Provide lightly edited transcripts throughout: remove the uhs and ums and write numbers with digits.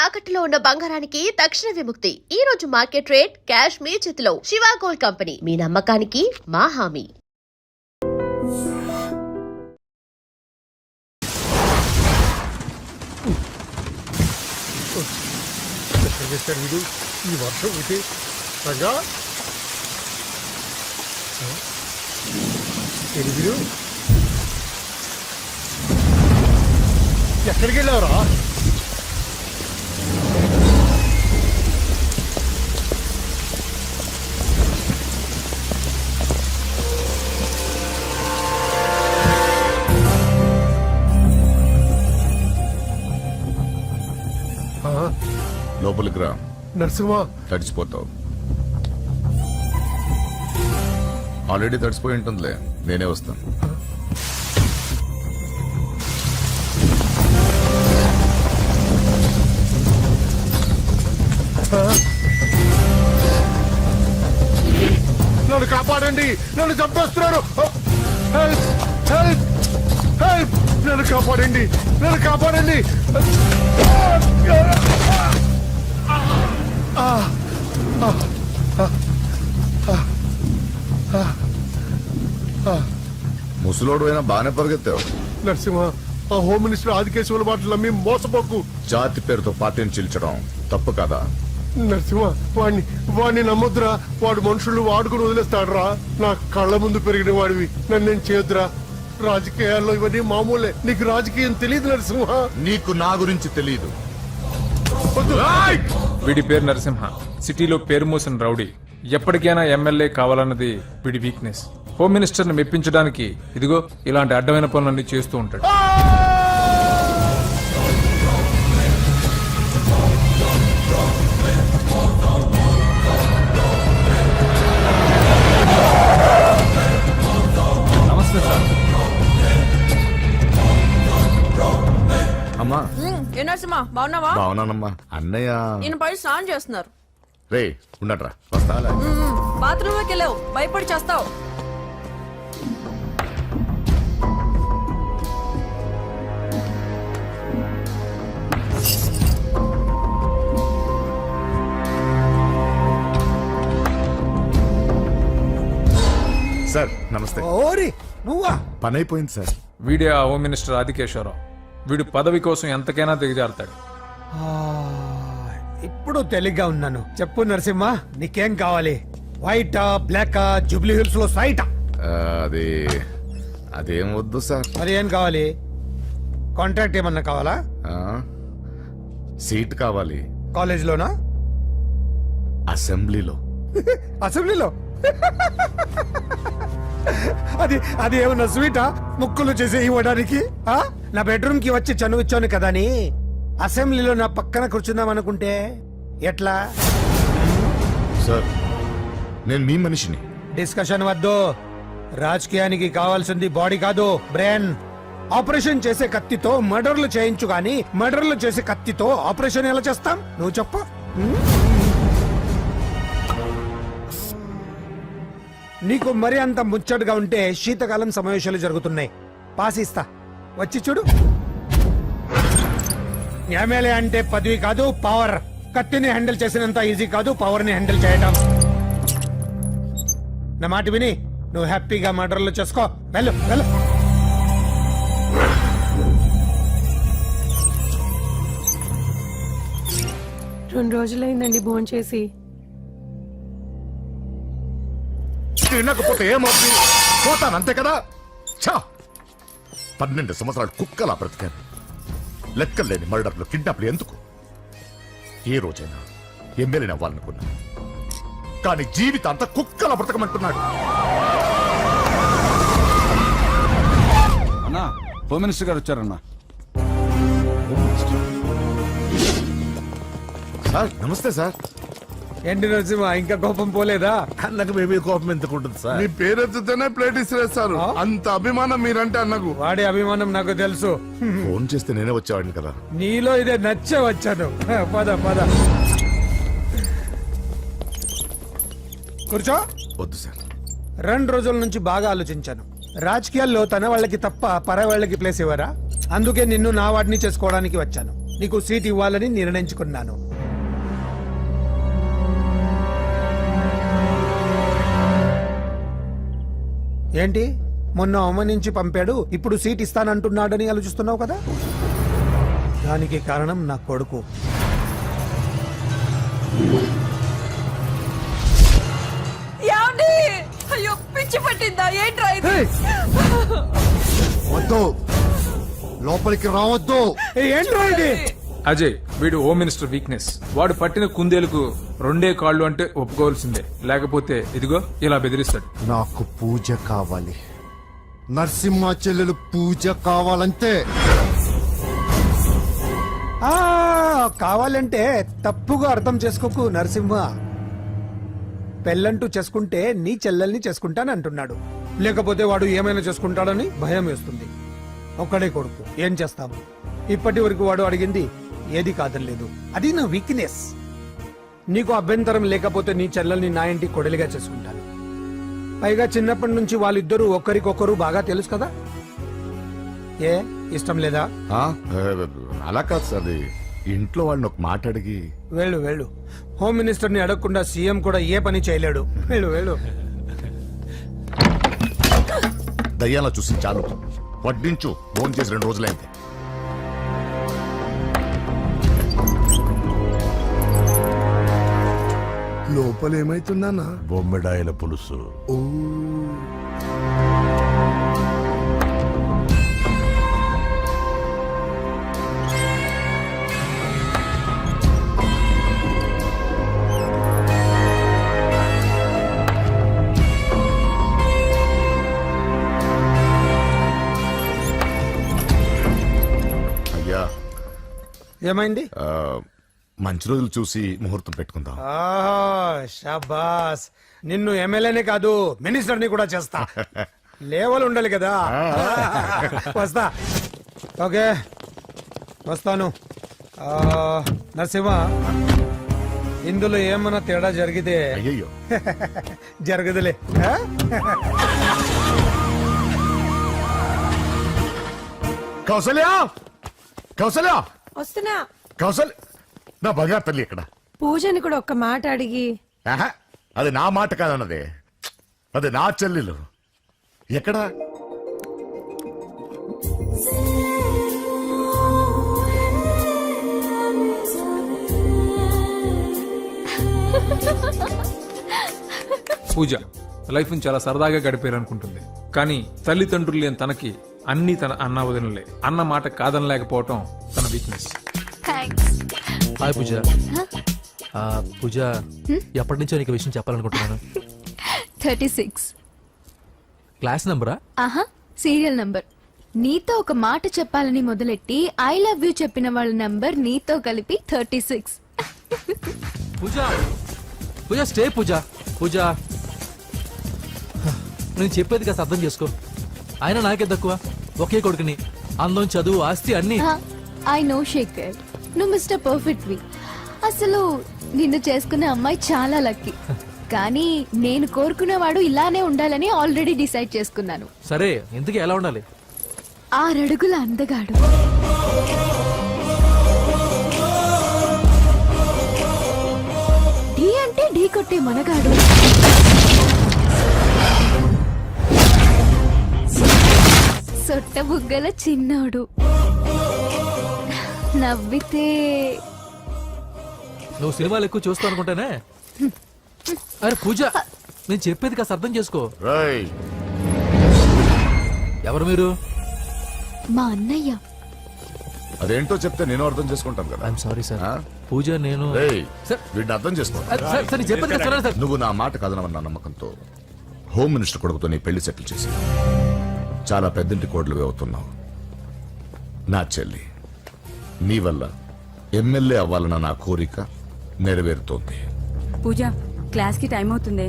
తాకట్టులో ఉన్న బంగారానికి తక్షణ విముక్తి. ఈ రోజు మార్కెట్ రేట్ క్యాష్ మీ చేతిలో. శివ గోల్డ్ కంపెనీ, మీ నమ్మకానికి మా హామీ. ఈ వర్షం ఉంటే రంగా వీడు ఎక్కడికి వెళ్ళావరా? లోపలికి రా. నరసింహ, తడిచిపోతావు. ఆల్రెడీ తడిసిపోయి ఉంటుందిలే, నేనే వస్తాను. నన్ను కాపాడండి, నన్ను చంపేస్తున్నారు. హెల్ప్, హెల్ప్, హెల్ప్, నన్ను కాపాడండి, నన్ను కాపాడండి. ముసలోడు అయినా బాగానే పరిగెత్తావు. నరసింహ, ఆ హోమ్ మినిస్టర్ ఆదికేశవుల మాటలు నమ్మి మోసపోకు. జాతి పేరుతో పార్టీని చీల్చడం తప్పు కదా? నరసింహ, వాడిని నమ్మొద్దురా. వాడు మనుషులు వాడుకుని వదిలేస్తాడురా. నా కళ్ళ ముందు పెరిగిన వాడివి, నన్ను నేను చేయొద్దురా. రాజకీయాల్లో ఇవన్నీ మామూలే. నీకు రాజకీయం తెలియదు నరసింహ. నీకు నా గురించి తెలియదు. వీడి పేరు నరసింహ, సిటీలో పేరు మోసిన రౌడీ. ఎప్పటికైనా ఎమ్మెల్యే కావాలన్నది వీడి వీక్నెస్. హోమ్ మినిస్టర్ ని మెప్పించడానికి ఇదిగో ఇలాంటి అడ్డమైన పనులన్నీ చేస్తూ ఉంటాడు. నమస్తే సార్. అమ్మా. ఏ నరసింహ, బాగున్నావా? బాగున్నానమ్మా. అన్నయ్య నేను పై స్నానం చేస్తున్నారు. రే ఉండట్రా, వస్తా. బాత్రూమ్ లోకి వెళ్ళావు, భయపడి చేస్తావు. సార్ నమస్తే. ఓరి నువ్వా? పని అయిపోయింది సార్. వీడే ఆ హోమ్ మినిస్టర్ ఆదికేశ్వరరావు. వీడు పదవి కోసం ఎంతకైనా దిగజారుతాడు. ఇప్పుడు తెలిగ్గా ఉన్నాను. చెప్పు నరసింహ, నీకేం కావాలి? వైటా, బ్లాకా, జూబ్లీ హిల్స్ లో సైటా? అదేం వద్దు సార్. మరి ఏం కావాలి? కాంట్రాక్ట్ ఏమన్నా కావాలా? సీట్ కావాలి. కాలేజ్ లోనా? అసెంబ్లీలో. అసెంబ్లీలో? అది ఏమన్నా స్వీటా? ముక్కులు చేసి ఇవ్వడానికి? నా బెడ్రూమ్ కి వచ్చి చనువిచ్చాను కదా అని అసెంబ్లీలో నా పక్కన కూర్చుందాం అనుకుంటే ఎట్లా? సార్ నేను మీ మనిషిని. డిస్కషన్ వద్దు. రాజకీయానికి కావాల్సింది బాడీ కాదు, బ్రెయిన్. ఆపరేషన్ చేసే కత్తితో మర్డర్లు చేయించు గాని మర్డర్లు చేసే కత్తితో ఆపరేషన్ ఎలా చేస్తాం? నువ్వు చెప్పు. నీకు మరి అంత ముచ్చటగా ఉంటే శీతకాలం సమావేశాలు జరుగుతున్నాయి, పాసిస్తా, వచ్చి చూడు. ఎమ్మెల్యే అంటే పదవి కాదు, పవర్. కత్తిని హ్యాండిల్ చేసినంత ఈజీ కాదు పవర్ ని హ్యాండిల్ చేయడం. నా మాట విని నువ్వు హ్యాపీగా మర్డర్లు చేసుకో. వెళ్ళు వెళ్ళు. రెండు రోజులైందండి భోంచేసి. తినకపోతే ఏమవుతుంది? పోతాను అంతే కదా. 12 సంవత్సరాలు కుక్కలా బ్రతికాను. లెక్కలేని మర్డర్లు, కిడ్నాప్లు ఎందుకు? ఏ రోజైనా ఎమ్మెల్యేని అవ్వాలనుకున్నా, కానీ జీవితాంతా కుక్కలా బ్రతకమంటున్నాడు. అన్నా, హోమ్ మినిస్టర్ గారు వచ్చారన్నా. సార్ నమస్తే సార్. ఏంటి నరసింహ, ఇంకా కోపం పోలేదా? అన్నకు మేబీ కోపం ఎందుకుంటుంది సార్? మీ పేరు ఎత్తుతేనే ప్లేట్ ఇసిరేస్తారు. అంత అభిమానం మీరంటే అన్నకు. వాడి అభిమానం నాకు తెలుసు. ఫోన్ చేస్తే నేనే వచ్చేవాడిని కదా. నీలో ఇదే నచ్చే వచ్చాను. పద పద కూర్చో. వద్దు సార్. 2 రోజుల నుంచి బాగా ఆలోచించాను. రాజకీయాల్లో తన వాళ్ళకి తప్ప పర వాళ్ళకి ప్లేస్ ఇవ్వరా? అందుకే నిన్ను నా వాడిని చేసుకోవడానికి వచ్చాను. నీకు సీట్ ఇవ్వాలని నిర్ణయించుకున్నాను. ఏంటి మొన్న అవమానించి పంపాడు, ఇప్పుడు సీట్ ఇస్తానంటున్నాడని ఆలోచిస్తున్నావు కదా? దానికి కారణం నా కొడుకు. ఏమండి? అయ్యో పిచ్చి పట్టిందా ఏంట్రా ఇది? వద్దు, లోపలికి రావద్దు. ఏంట్రా ఇది? అజయ్ వీడు హోమ్ మినిస్టర్ వీక్నెస్. వాడు పట్టిన కుందేలకు 2 కాళ్ళు అంటే ఒప్పుకోవాల్సిందే, లేకపోతే ఇదిగో ఇలా బెదిరిస్తాడు. నాకు పూజ కావాలి, నరసింహ చెల్లెలు పూజ కావాలంటే. ఆ కావాలంటే తప్పుగా అర్థం చేసుకోకు నరసింహ. పెళ్ళంటూ చేసుకుంటే నీ చెల్లెల్ని చేసుకుంటానంటున్నాడు. లేకపోతే వాడు ఏమైనా చేసుకుంటాడని భయం వేస్తుంది. ఒక్కడే కొడుకు, ఏం చేస్తాము? ఇప్పటి వరకు వాడు అడిగింది ఏది కాదనలేదు. అది నా వీక్నెస్. నీకు అభ్యంతరం లేకపోతే నీ చెల్లెల్ని నా ఇంటి కొడలిగా చేసుకుంటాను. పైగా చిన్నప్పటి నుంచి వాళ్ళిద్దరూ ఒకరికొకరు బాగా తెలుసు కదా. ఏ ఇష్టం లేదా? ఆ, అలా కాదు సార్, అది ఇంట్లో వాళ్ళని ఒక మాట అడిగి. వెళ్ళు వెళ్ళు. హోమ్ మినిస్టర్ ని అడగకుండా సీఎం కూడా ఏ పని చేయలేడు. వెళ్ళు వెళ్ళు. దయ్యాలా చూసి చాలు, వడ్డించు. ఫోన్ చేసి 2 రోజులైంది. లోపల ఏమైతుందన్నా? బొమ్మిడాయల పులుసు. అయ్యా, ఏమైంది? మంచి రోజులు చూసి ముహూర్తం పెట్టుకుందాం. షాబాస్. నిన్ను ఎమ్మెల్యేనే కాదు మినిస్టర్ ని కూడా చేస్తా. లేవల్ ఉండాలి కదా. వస్తా. ఓకే వస్తాను. నరసింహ, ఇందులో ఏమన్నా తేడా జరిగితే అయ్యయ్యో, జరగదులే. కౌసల్యా, కౌసల్యా, వస్తున్నా. కౌసల్, నా బంగారు తల్లి ఎక్కడ? పూజని కూడా ఒక్క మాట అడిగి. ఆహా, అది నా మాట కాదన్నదే, అది నా చెల్లెలు. ఎక్కడా? పూజ లైఫ్ చాలా సరదాగా గడిపారు అనుకుంటుంది, కానీ తల్లిదండ్రులు లేని తనకి అన్ని తన అన్న వదినలే. అన్న మాట కాదనలేకపోవటం తన వీక్నెస్. హాయ్ పూజ. పూజ, ఎప్పటి నుంచో నీకు విషయం చెప్పాలనుకుంటున్నాను. 36. క్లాస్ నంబరా? ఆహా, సీరియల్ నంబర్. నీతో ఒక మాట చెప్పాలని మొదలెట్టి ఐ లవ్ యూ చెప్పిన వాళ్ళ నంబర్ నీతో కలిపి 36. పూజ, పూజ స్టే. పూజ, పూజ నేను చెప్పేది కాస్త అర్థం చేసుకో. ఆయన నాకే తక్కువ, ఒకే కొడుకుని. అందం, చదువు, ఆస్తి అన్ని. ఐ నో శేఖర్, నువ్వు మిస్టర్ పర్ఫెక్ట్ వి. అసలు నిన్ను చేసుకున్న అమ్మాయి చాలా లక్కీ. కానీ నేను కోరుకునేవాడు ఇలానే ఉండాలని ఆల్రెడీ డిసైడ్ చేసుకున్నాను. సరే, ఇంతకీ ఎలా ఉండాలి? 6 అడుగుల అందగాడు, ఢీ అంటే ఢీ కొట్టే మనగాడు, సొట్ట బుగ్గల చిన్నోడు, నవ్వితే నువ్వు సినిమాలు ఎక్కువ చూస్తావు అనుకుంటానే. అరే పూజ, నేను చెప్పేది కాస్త అర్థం చేసుకో. రేయ్, ఎవరు మీరు? మా అన్నయ్య. అదేంటో చెప్తే నేను అర్థం చేసుకుంటాను కదా. I'm sorry sir. ఆ? పూజ నేను రేయ్, సార్, వీడిని అర్థం చేసుకో. సార్, సార్, నేను చెప్పేది కాస్త వినండి సార్. నువ్వు నా మాట కాదనవన్న నమ్మకంతో హోమ్ మినిస్టర్ కొడుకుతో నీ పెళ్లి సెటిల్ చేసి చాలా పెద్దింటి కోడలు అవుతున్నావు. నా చెల్లి, నీ వల్ల ఎమ్మెల్యే అవ్వాలన్న నా కోరిక నెరవేరుతోంది. పూజ, క్లాస్ కి టైం అవుతుంది.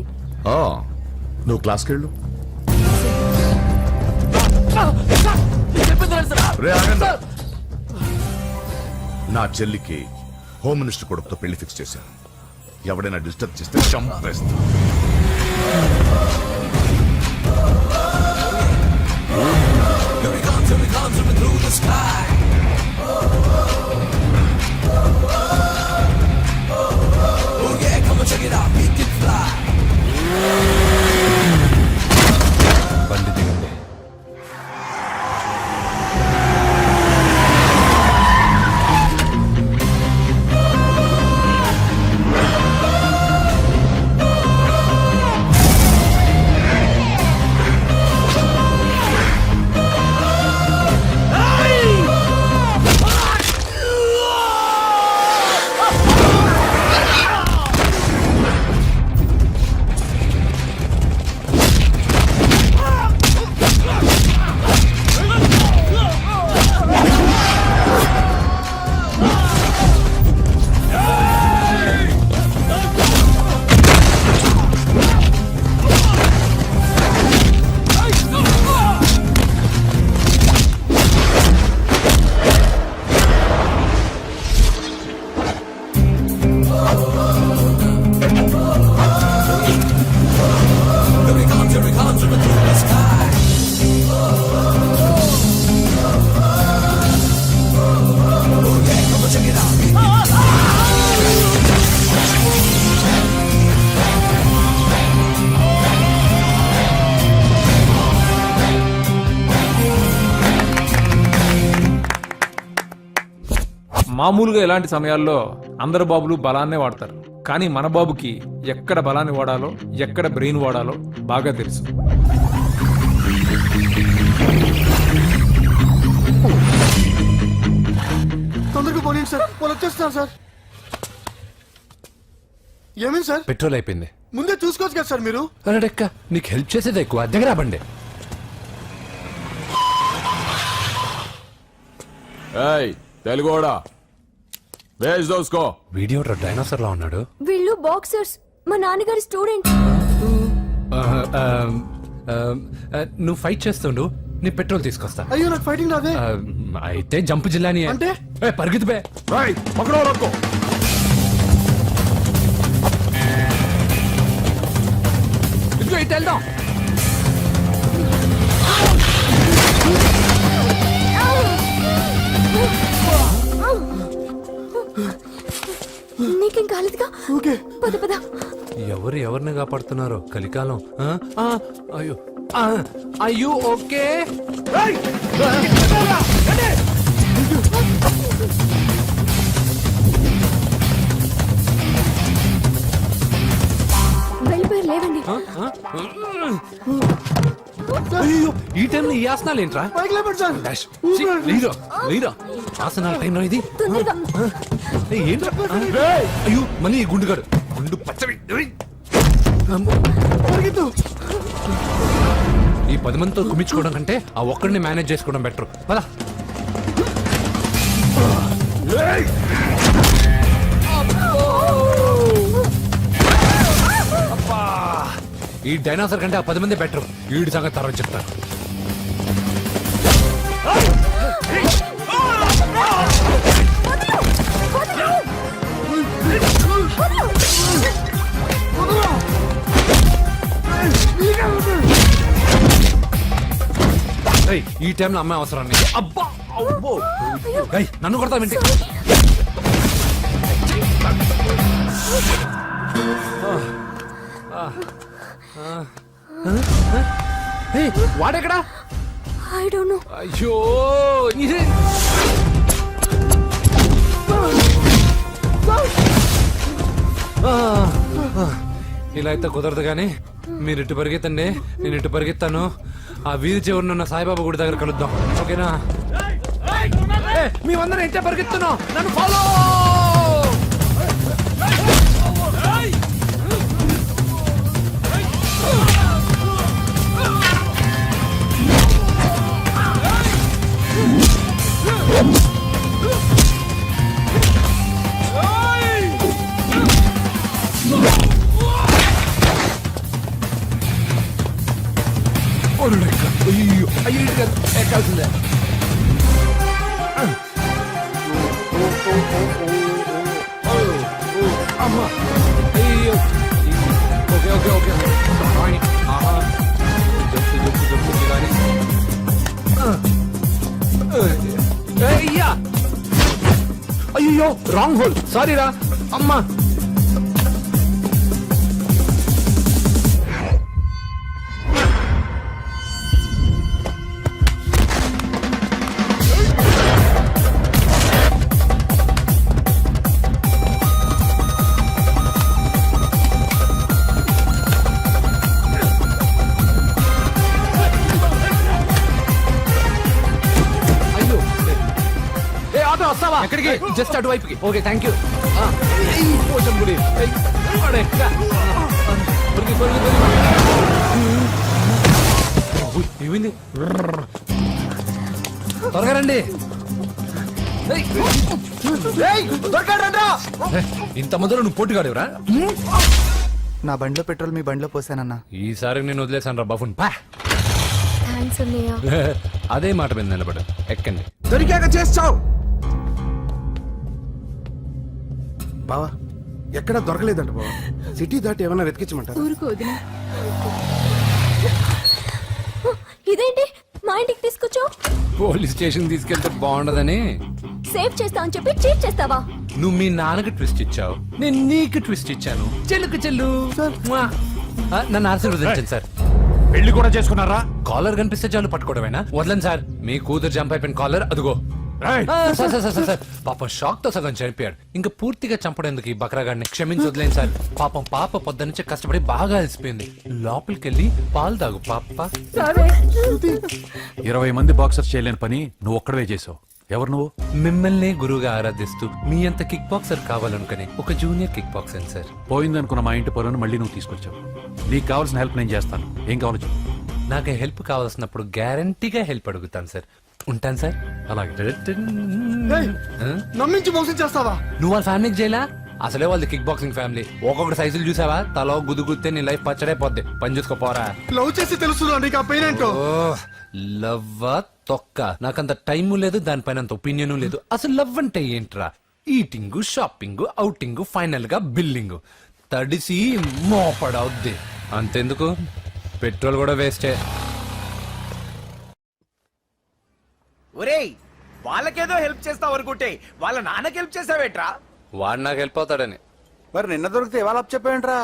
ఆ, నువ్వు క్లాస్కి వెళ్ళు. నేను చెప్పేది వినండి సార్. రే, ఆగండి. నా చెల్లికి హోమ్ మినిస్టర్ కొడుకుతో పెళ్లి ఫిక్స్ చేశాను. ఎవడైనా డిస్టర్బ్ చేస్తే చంపేస్తా. మామూలుగా ఇలాంటి సమయాల్లో అందరు బాబులు బలాన్నే వాడతారు, కానీ మన బాబుకి ఎక్కడ బలాన్ని వాడాలో ఎక్కడ బ్రెయిన్ వాడాలో బాగా తెలుసు. తొందరగా పోనీ సార్, వాళ్ళు వచ్చేస్తున్నారు సార్. ఏమేమి సార్? పెట్రోల్ అయిపోయింది. ముందే చూసుకోవచ్చు కదా సార్ మీరు. అరెక్క నీకు హెల్ప్ చేసేది ఎక్కువ, దగ్గర బండి. తెలుగోడా వేజ్ దోసుకో. వీడియో డైనోసర్ లా ఉన్నాడు. వీళ్ళు బాక్సర్స్, మా నాన్నగారి స్టూడెంట్. నువ్వు ఫైట్ చేస్తుండు, నీ పెట్రోల్ తీసుకొస్తా. అయ్యో నాకు ఫైటింగ్ రాదే. అయితే జంప్ జిల్లాని అంటే? పరిగెత్తు బే. పక్కడో రక్కో. ఇదిగో ఇటు వెళ్దాం. నీకేం కాలేదుగా? ఓకే. పద పద. ఎవరు ఎవరిని కాపాడుతున్నారో కలికాలం. అయ్యో అయ్యో ఓకే. వెళ్ళిపోయారు, లేవండి. అయ్యో ఈ టైంలో ఈ ఆసనాలు ఏంట్రా? పైకి లేపండి సార్. డాష్. ఛీ, లేరా లేరా ఆసనాల టైంలో ఇది తొందరగా. ఏంట్రా? అయ్యో మళ్ళీ ఈ గుండుగాడు గుండు పచ్చవి. పరిగెత్తు. ఈ 10 మందితో కుమ్మించుకోవడం కంటే ఆ ఒక్కడిని మేనేజ్ చేసుకోవడం బెటర్. పదా. ఈ డైనాసర్ కంటే ఆ 10 మంది బెటర్. వీడి సంగతి తర్వాత చెప్తాను. ఏయ్, ఈ టైంలో అమ్మాయి అవసరం నీకు. అబ్బా అబ్బో. ఏయ్, నన్ను కొడతావేంటి? ఏయ్, వాడెక్కడా? I don't know. అయ్యో ఇదే. ఇలా అయితే కుదరదు కానీ మీరు ఇటు పరిగెత్తండి, నేను ఇటు పరిగెత్తాను. ఆ వీధి చివరిన ఉన్న సాయిబాబా గుడి దగ్గర కలుద్దాం, ఓకేనా? మేమందరం ఇంటే పరిగెత్తున్నాం, నన్ను ఫాలో. అయ్యో అయ్యో ఎక్కాల్సిందే. అమ్మా అయ్యో. Okay okay okay. జప్పు జప్పు జప్పు కానీ. అయ్యా అయ్యో రాంగ్ హోల్, సారీ రా అమ్మా. వస్తావా? ఎక్కడికి? జస్ట్ అటువైపుకి. Okay thank you. ఏమైంది? త్వరగా రండి. ఇంత మందిలో నువ్వు పోటీగాడేవరా? నా బండిలో పెట్రోల్ మీ బండిలో పోసానన్నా. ఈసారి నేను వదిలేసాను రా బఫున్. థాంక్స్ అన్నయ్య. అదే మాట మీద నిలబడు. ఎక్కండి. దొరికాక చేస్తావు బావా. ఎక్కడా దొరకలేదంట బావా. సిటీ దాటి ఏమన్నా వెతికించమంటారా? ఊరుకు వదిన. ఇదేంటి మా ఇంటికి తీసుకొచ్చావు? పోలీస్ స్టేషన్ తీసుకెళ్తే బాగుండదని సేవ్ చేస్తా అని చెప్పి చీట్ చేస్తావా? నువ్వు మీ నాన్నకి ట్విస్ట్ ఇచ్చావు, నేను నీకు ట్విస్ట్ ఇచ్చాను. చెల్లుకు చెల్లు మ్వా. నన్ను ఆశీర్వదించండి సార్. పెళ్లి కూడా చేసుకున్నారా? కాలర్ కనిపిస్తే చాలు పట్టుకోవడమేనా? వదలండి సార్, మీ కూతురు జంప్ అయిపోయిన కాలర్ అదిగో. సార్ సార్ సార్ సార్, పాపం షాక్ తో సగం చనిపోయాడు, ఇంకా పూర్తిగా చంపడేందుకు ఈ బక్రాగాడిని క్షమించి వదిలేండి సార్. పాపం పాప పొద్దున్నుంచి కష్టపడి బాగా అలసిపోయింది. లోపలికెళ్ళి పాలు తాగు పాప. 20 మంది బాక్సర్స్ చేయలేని పని నువ్వు ఒక్కడవే చేసావు. ఎవరు నువ్వు? మిమ్మల్ని గురువుగా ఆరాధిస్తూ మీ అంత కిక్ బాక్సర్ కావాలనుకుని ఒక జూనియర్ కిక్ బాక్సర్ సార్. పోయిందనుకున్న మా ఇంటి పొలను మళ్ళీ నువ్వు తీసుకొచ్చావు. నీకు కావాల్సిన హెల్ప్ నేను చేస్తాను. ఏం కావాలో చెప్పు. నాకు హెల్ప్ కావాల్సినప్పుడు గ్యారంటీగా హెల్ప్ అడుగుతాను సార్. ఉంటాను సార్. అలాగే. నమ్మించి మోసం చేస్తావా? నువ్వు వాళ్ళ ఫ్యామిలీకి చేయలా? అసలే వాళ్ళది కిక్ బాక్సింగ్ ఫ్యామిలీ. ఒక్కొక్కటి సైజులు చూసావా? తల గుద్దుగుద్దే నీ లైఫ్ పచ్చడైపోద్ది. పని చూసుకోపోరా. లవ్ చేసి తెలుస్తుందా నీకు ఆ పెయిన్ ఏంటో? లవ్వా తొక్క, నాకంత టైము లేదు, దానిపైన అంత ఒపీనియన్ లేదు. అసలు లవ్ అంటే ఏంట్రా? ఈటింగ్, షాపింగ్, అవుటింగ్, ఫైనల్ గా బిల్లింగ్. తడిసి మోపడవుద్ది. అంతెందుకు, పెట్రోల్ కూడా వేస్టే. ఒరేయ్, వాళ్ళకేదో హెల్ప్ చేస్తావు అనుకుంటే వాళ్ళ నాన్నకి హెల్ప్ చేసావేట్రా? వాడు నాకు హెల్ప్ అవుతాడని. మరి నిన్న దొరికితే ఇవాళ అప్పు చెప్పేంట్రా?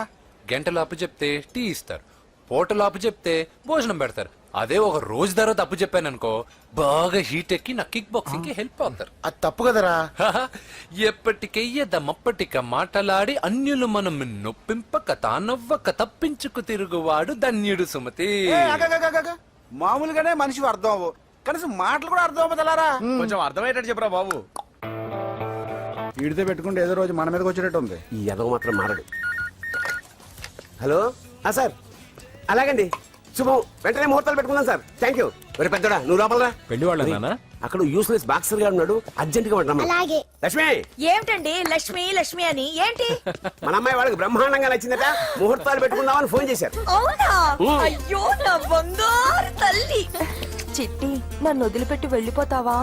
గంటలు అప్పు చెప్తే టీ ఇస్తారు, పూటలు అప్పు చెప్తే భోజనం పెడతారు. అదే ఒక రోజు తర్వాత అప్పు చెప్పాను అనుకో, బాగా హీట్ ఎక్కి నా కిక్ బాక్సింగ్ కి హెల్ప్ అవుతారు. అది తప్పు కదరా. ఎప్పటికెయ్యదమప్పటిక మాటలాడి అన్యులు మనం నొప్పింపక తానవ్వక తప్పించుకు తిరుగువాడు ధన్యుడు సుమతి. మామూలుగానే మనిషి అర్థం అవ్వు, కనీసం మాటలు కూడా అర్థం అవ్వదలారా. కొంచెం అర్థమయ్యేటట్టు చెప్పరా బాబు. వీడితో పెట్టుకుంటే ఏదో రోజు మన మీదకి వచ్చేటట్టు ఉంది. ఈ ఎదవ మాత్రం మారడు. హలో సార్, అలాగండి, శుభం. వెంటనే ముహూర్తాలు పెట్టుకుందాం సార్. Thank you. మరి పెద్దడా నువ్వు లోపలరా. పెళ్లి వాళ్ళ అక్కడ యూస్లెస్ బాక్సర్ గా ఉన్నాడు, అర్జెంట్ గా ఉంటాం. లక్ష్మి, ఏమిటండి లక్ష్మి లక్ష్మి అని ఏంటి? మన అమ్మాయి వాళ్ళకి బ్రహ్మాండంగా నచ్చిందట, ముహూర్తాలు పెట్టుకుందామని ఫోన్ చేశారు. అవునా? అయ్యో నా బంగారు తల్లి. చిట్టి, నన్ను వదిలిపెట్టి వెళ్ళిపోతావా?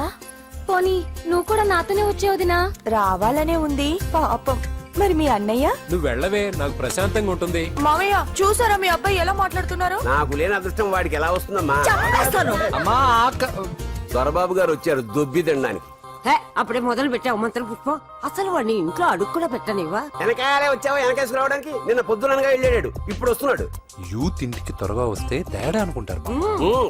పోనీ నువ్వు కూడా నాతోనే వచ్చేవదినా? రావాలనే ఉంది పాపం. మరి మీ అన్నయ్య? నువ్వు వెళ్ళవే, నాకు ప్రశాంతంగా ఉంటుంది. మామయ్య చూసారా మీ అబ్బాయి ఎలా మాట్లాడుతున్నారు? నాకు లేని అదృష్టం వాడికి ఎలా వస్తుందమ్మా? చంపేస్తాను. అమ్మా దొరబాబు గారు వచ్చారు దొబ్బి తినడానికి. అప్పుడే మొదలు పెట్టావు మంత్రం పుష్పం. అసలు వాడిని ఇంట్లో అడుగు కూడా పెట్టనివా? వెనకాలే వచ్చావా? వెనకేసుకు రావడానికి నిన్న పొద్దుననగా వెళ్ళాడు, ఇప్పుడు వస్తున్నాడు. యూత్ ఇంటికి త్వరగా వస్తే తేడా అనుకుంటారు.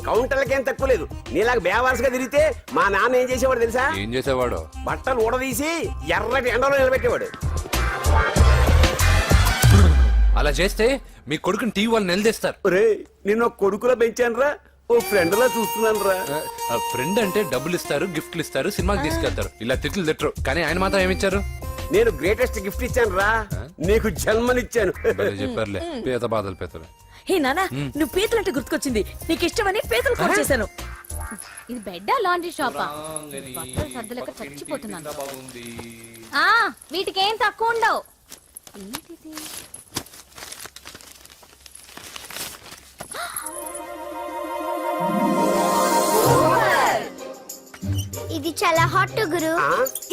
కౌంటర్లకేం తక్కువ లేదు. నీలాగా బేవారసుగా తిరిగితే మా నాన్న ఏం చేసేవాడు తెలుసా? ఏం చేసేవాడు? బట్టలు ఊడదీసి ఎర్రటి ఎండలో నిలబెట్టేవాడు. అలా చేస్తే మీ కొడుకుని టీవీ వాళ్ళు నిలదీస్తారు. రే, నిన్న కొడుకులో పెంచాను రా, ఓ ఫ్రెండ్ లా చూస్తున్నాను రా. ఫ్రెండ్ అంటే డబ్బులు ఇస్తారు, గిఫ్ట్లు ఇస్తారు, సినిమాకి తీసుకెళ్తారు. ఇలా తిట్లు తిట్టరు, కానీ ఆయన మాత్రం ఏమిచ్చారు? నేను గ్రేటెస్ట్ గిఫ్ట్ ఇచ్చాను రా, నీకు జన్మనిచ్చాను. చెప్పారులే, పీత బాధలు పీతలు. హే నానా, నువ్వు పీతలంటే గుర్తుకొచ్చింది. నీకు ఇష్టమని పీతలు కాల్ చేశాను. ఇది బెడ్డా లాండ్రీ షాపా? బట్టలు సర్దలేక చచ్చిపోతున్నాను. వీటికేం తక్కువ ఉండవు. ఏంటిది? ఇది చాలా హాట్ గురు.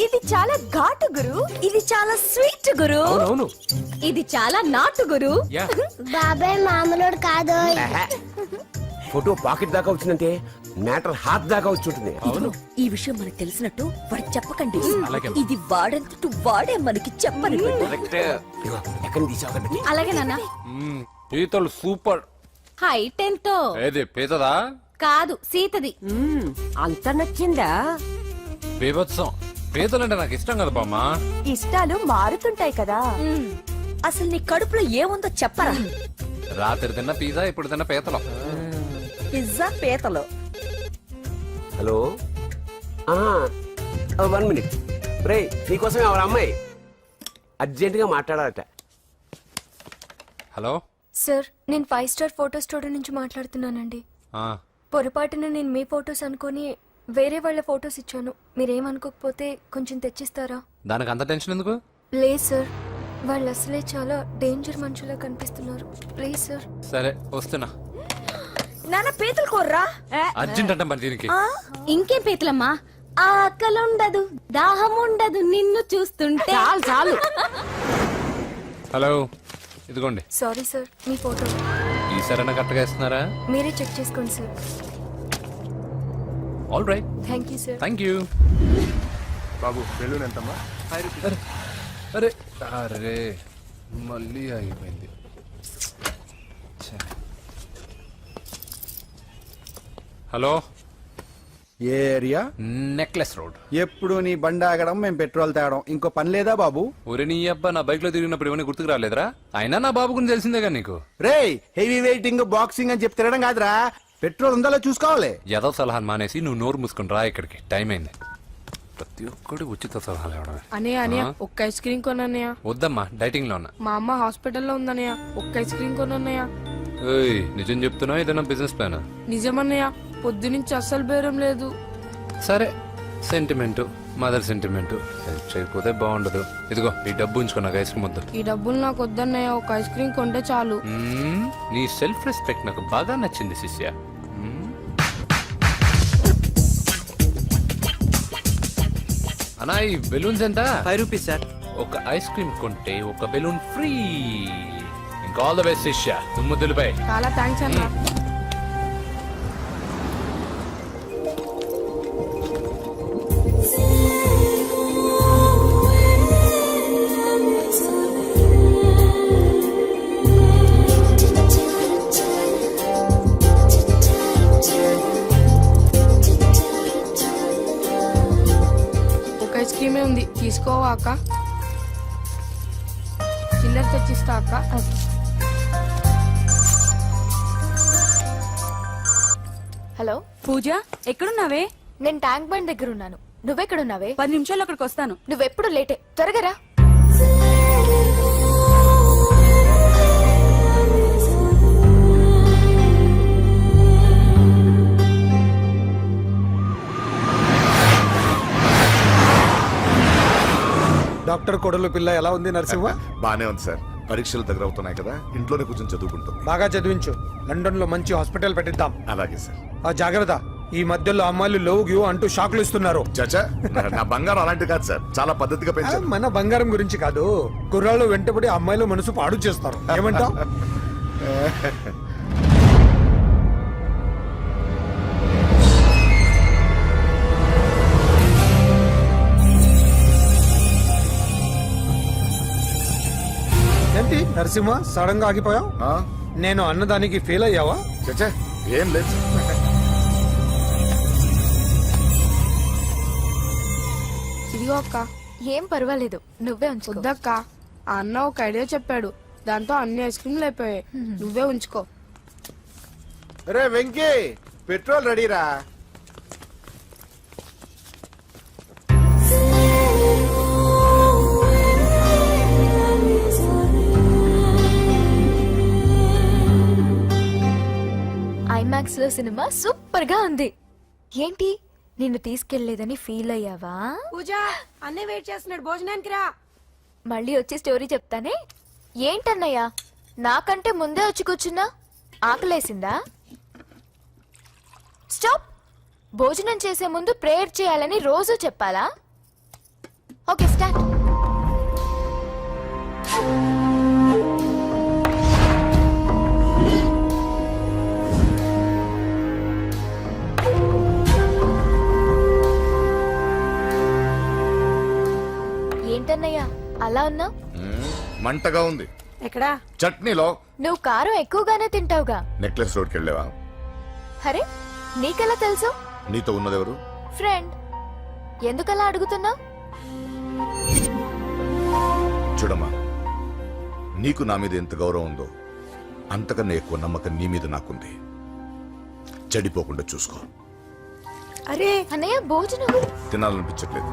ఇది చాలా ఘాటు గురు. ఇది చాలా స్వీట్ గురు. అవును, ఇది చాలా నాటు గురు. బాబాయ్ మామూలుడు కాదు. ఫోటో పాకెట్ దాకా వచ్చిందంటే మ్యాటర్ హాత్ దాకా వచ్చి ఉంటుంది. ఈ విషయం మనకు తెలిసినట్టు వాడికి చెప్పకండి. ఇది వాడంతట వాడే మనకి చెప్పని. ఎక్కడ తీసావు? అలాగే నాన్న. పీతలు సూపర్. హైట్ ఎంతో? ఏది పీతదా? కాదు, సీతది. అంత నచ్చిందా? బీభత్సం. పీతలంటే నాకు ఇష్టం కదా బామ్మ. ఇష్టాలు మారుతుంటాయి కదా. అసలు నీ కడుపులో ఏముందో చెప్పరా? రాత్రి తిన్న పిజ్జా, ఇప్పుడు తిన్న పీతలు. పిజ్జా పీతలు. Hello, 1 minute. రే, నీకోసమే వాళ్ళ అమ్మాయి అర్జెంట్ గా మాట్లాడాలట. హలో సార్, నేను 5 స్టార్ ఫోటో స్టూడియో నుంచి మాట్లాడుతున్నానండి. పొరపాటున నేను మీ ఫోటోస్ అనుకొని వేరే వాళ్ళ ఫోటోస్ ఇచ్చాను. మీరేమనుకోకపోతే కొంచెం తెచ్చిస్తారా? దానికి అంత టెన్షన్ ఎందుకు? లేదు సార్, వాళ్ళు అసలే చాలా డేంజర్ మనుషులా కనిపిస్తున్నారు. Please sir. సరే వస్తున్నా. నాన్న పీతలు కోర్రా. అర్జెంట్ అంట మరి దీనికి. ఇంకేం పీతలమ్మా? ఆకలి ఉండదు, దాహం ఉండదు నిన్ను చూస్తుంటే. చాలు. హలో, ఇదిగోండి. సారీ సార్, మీ ఫోటో. ఈసారైనా కరెక్ట్గా ఇస్తున్నారా? మీరే చెక్ చేసుకోండి sir. All right, thank you sir. Thank you. Babu balloon ఎంతమ్మా? అరే అరే మళ్ళీ అయిపోయింది. హలో, ఏ ఏరియా? Necklace road. ఎప్పుడు నీ బండి ఆగడం మేము పెట్రోల్ తేవడం ఇంకో పని లేదా బాబు? ఒరే నీ అబ్బా, నా బైక్ లో తిరిగినప్పుడు ఏమైనా గుర్తుకు రాలేదురా? అయినా నా బాబు గురించి తెలిసిందేగా నీకు. రేయ్, హెవీ వెయిటింగ్ బాక్సింగ్ అని చెప్పి తిరగడం కాదురా, పెట్రోల్ ఉందో చూసుకోవాలి. ఏదో సలహాలు మానేసి నువ్వు నోరు మూసుకుని రా ఇక్కడికి, టైం అయింది. ప్రతి ఒక్కడు ఉచిత సలహాలు ఇవ్వడమే. అనయ్య ఆ? ఒక్క ఐస్ క్రీమ్ కొనన్నయ్య. వద్దమ్మా, డైటింగ్ లో ఉన్నా. మా అమ్మ హాస్పిటల్లో ఉందన్నయ్య, ఒక్క ఐస్ క్రీమ్ కొనన్నయ్య. ఏయ్, నిజం చెప్తున్నావు ఏదైనా బిజినెస్ ప్లాన్? నిజమన్నయ్య, పొద్దునుంచి అస్సలు బేరం లేదు. సరే, సెంటిమెంట్, మదర్ సెంటిమెంట్, హెల్ప్ చేయకపోతే బాగుండదు. ఇదిగో ఈ డబ్బు ఉంచుకో, నాకు ఐస్ క్రీమ్ వద్దు. ఈ డబ్బులు నాకు వద్దన్నయ్య, ఒక ఐస్ క్రీమ్ కొంటే చాలు. నీ సెల్ఫ్ రెస్పెక్ట్ నాకు బాగా నచ్చింది శిష్య. అన్నా, ఈ బెలూన్స్ ఎంత? 5 రూపీస్ సార్. ఒక ఐస్ క్రీమ్ కొంటే ఒక బెలూన్ ఫ్రీ. ఇంకా ఆల్ ద బెస్ట్ శిష్య, తుమ్ముద్దులపై. చాలా థ్యాంక్స్ అన్న. ఒక ఐస్ క్రీమే ఉంది, తీసుకోవా అక్క? చిల్లర తెచ్చిస్తా అక్క. హలో పూజ, ఎక్కడున్నావే? నేను ట్యాంక్ బండ్ దగ్గర ఉన్నాను. నువ్వెక్కడున్నావే? 10 నిమిషాలు అక్కడికి వస్తాను. నువ్వెప్పుడు లేటే, త్వరగా రా. డాక్టర్ కొడలు పిల్ల ఎలా ఉంది నరసింహ? బానే ఉంది సార్. పరీక్షలు దగ్గర అవుతున్నాయి కదా, ఇంట్లోనే కూర్చొని చదువుకుంటుంది. బాగా చదివించు. లండన్ లో మంచి హాస్పిటల్ పెట్టిద్దాం. అలాగే సార్. ఆ జాగ్రత్త, ఈ మధ్యలో అమ్మాయిలు లోవు గివ్ అంటూ షాక్లు ఇస్తున్నారు. చచ్చా, నా బంగారం అలాంటి కాదు సార్, చాలా పద్ధతిగా ఆ, పెంచారు. మన బంగారం గురించి కాదు, కుర్రాళ్ళు వెంటబడి అమ్మాయిలు మనసు పాడు చేస్తారు. ఏమంటావ్? ఏంటి నరసింహ, సడన్ గా ఆగిపోయావు? ఆ? నేను అన్నదానికి ఫెయిల్ అయ్యావా? చచ్చా, ఏం లేదు. ఇదిగో అక్క. ఏం పర్వాలేదు, నువ్వే ఉంచుకో. వద్దక్క, ఆ అన్న ఒక ఐడియా చెప్పాడు, దాంతో అన్ని ఐస్ క్రీమ్లు అయిపోయాయి. నువ్వే ఉంచుకో. రే వెంకీ, పెట్రోల్ రెడీరా. ఐమాక్స్ లో సినిమా సూపర్ గా ఉంది. ఏంటి, నిన్ను తీసుకెళ్లేదని ఫీల్ అయ్యావా? పూజ, అన్నీ వెయిట్ చేస్తున్నాడు, భోజనానికి రా. మళ్ళీ వచ్చి స్టోరీ చెప్తానే. ఏంటన్నయ్యా, నాకంటే ముందే వచ్చి కూర్చున్నా? ఆకలేసిందా? స్టాప్. భోజనం చేసే ముందు ప్రేయర్ చేయాలని రోజు చెప్పాలా? Okay, start. ఏంటన్నయ్యా అలా ఉన్నావు? మంటగా ఉంది. ఎక్కడా? చట్నీలో. నువ్వు కారం ఎక్కువగానే తింటావుగా. నెక్లెస్ రోడ్కి వెళ్ళావా? అరే, నీకెలా తెలుసు? నీతో ఉన్నదెవరు? ఫ్రెండ్. ఎందుకలా అడుగుతున్నావు? చూడమ్మా, నీకు నా మీద ఎంత గౌరవం ఉందో అంతకన్నా ఎక్కువ నమ్మకం నీ మీద నాకుంది. చెడిపోకుండా చూసుకో. అరే అన్నయ్య, భోజనం తినాలనిపించట్లేదు.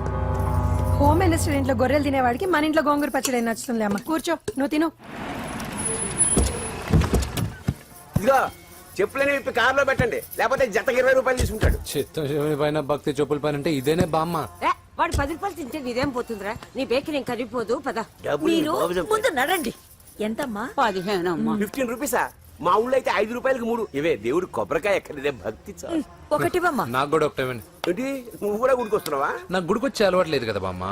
హోమ్ మినిస్టర్ ఇంట్లో గొర్రెలు తినేవాడికి మన ఇంట్లో గోంగూర పచ్చడి నచ్చుతుంది. అమ్మ కూర్చో, నువ్వు తిను. ఇదిగో చెప్పులని విప్పి కారులో పెట్టండి, లేకపోతే జతకి 20 రూపాయలు తీసుకుంటాడు. చిత్తం శివుని పైన భక్తి చెప్పుల పైన అంటే ఇదేనే బామ్మ. వాడు 10 రూపాయలు తింటే నీదేం పోతుందిరా? నీ బేకరీ కరిగిపోదు. పద. డబ్బులు మీరు బాబు చంపాడు. ముందు నడండి. ఎంతమ్మా? 15 అమ్మా. 15 రూపీసా? మా ఊళ్ళో అయితే 5 రూపాయలకి 3. ఇవే దేవుడు కొబ్బరికాయ ఎక్కడిదే భక్తి చాలు. ఒకటివమ్మా. నాకు కూడా ఒకటేమండి. ఏంటి నువ్వు కూడా గుడికొస్తున్నావా? నాకు గుడికొచ్చే అలవాటు లేదు కదా బామ్మ.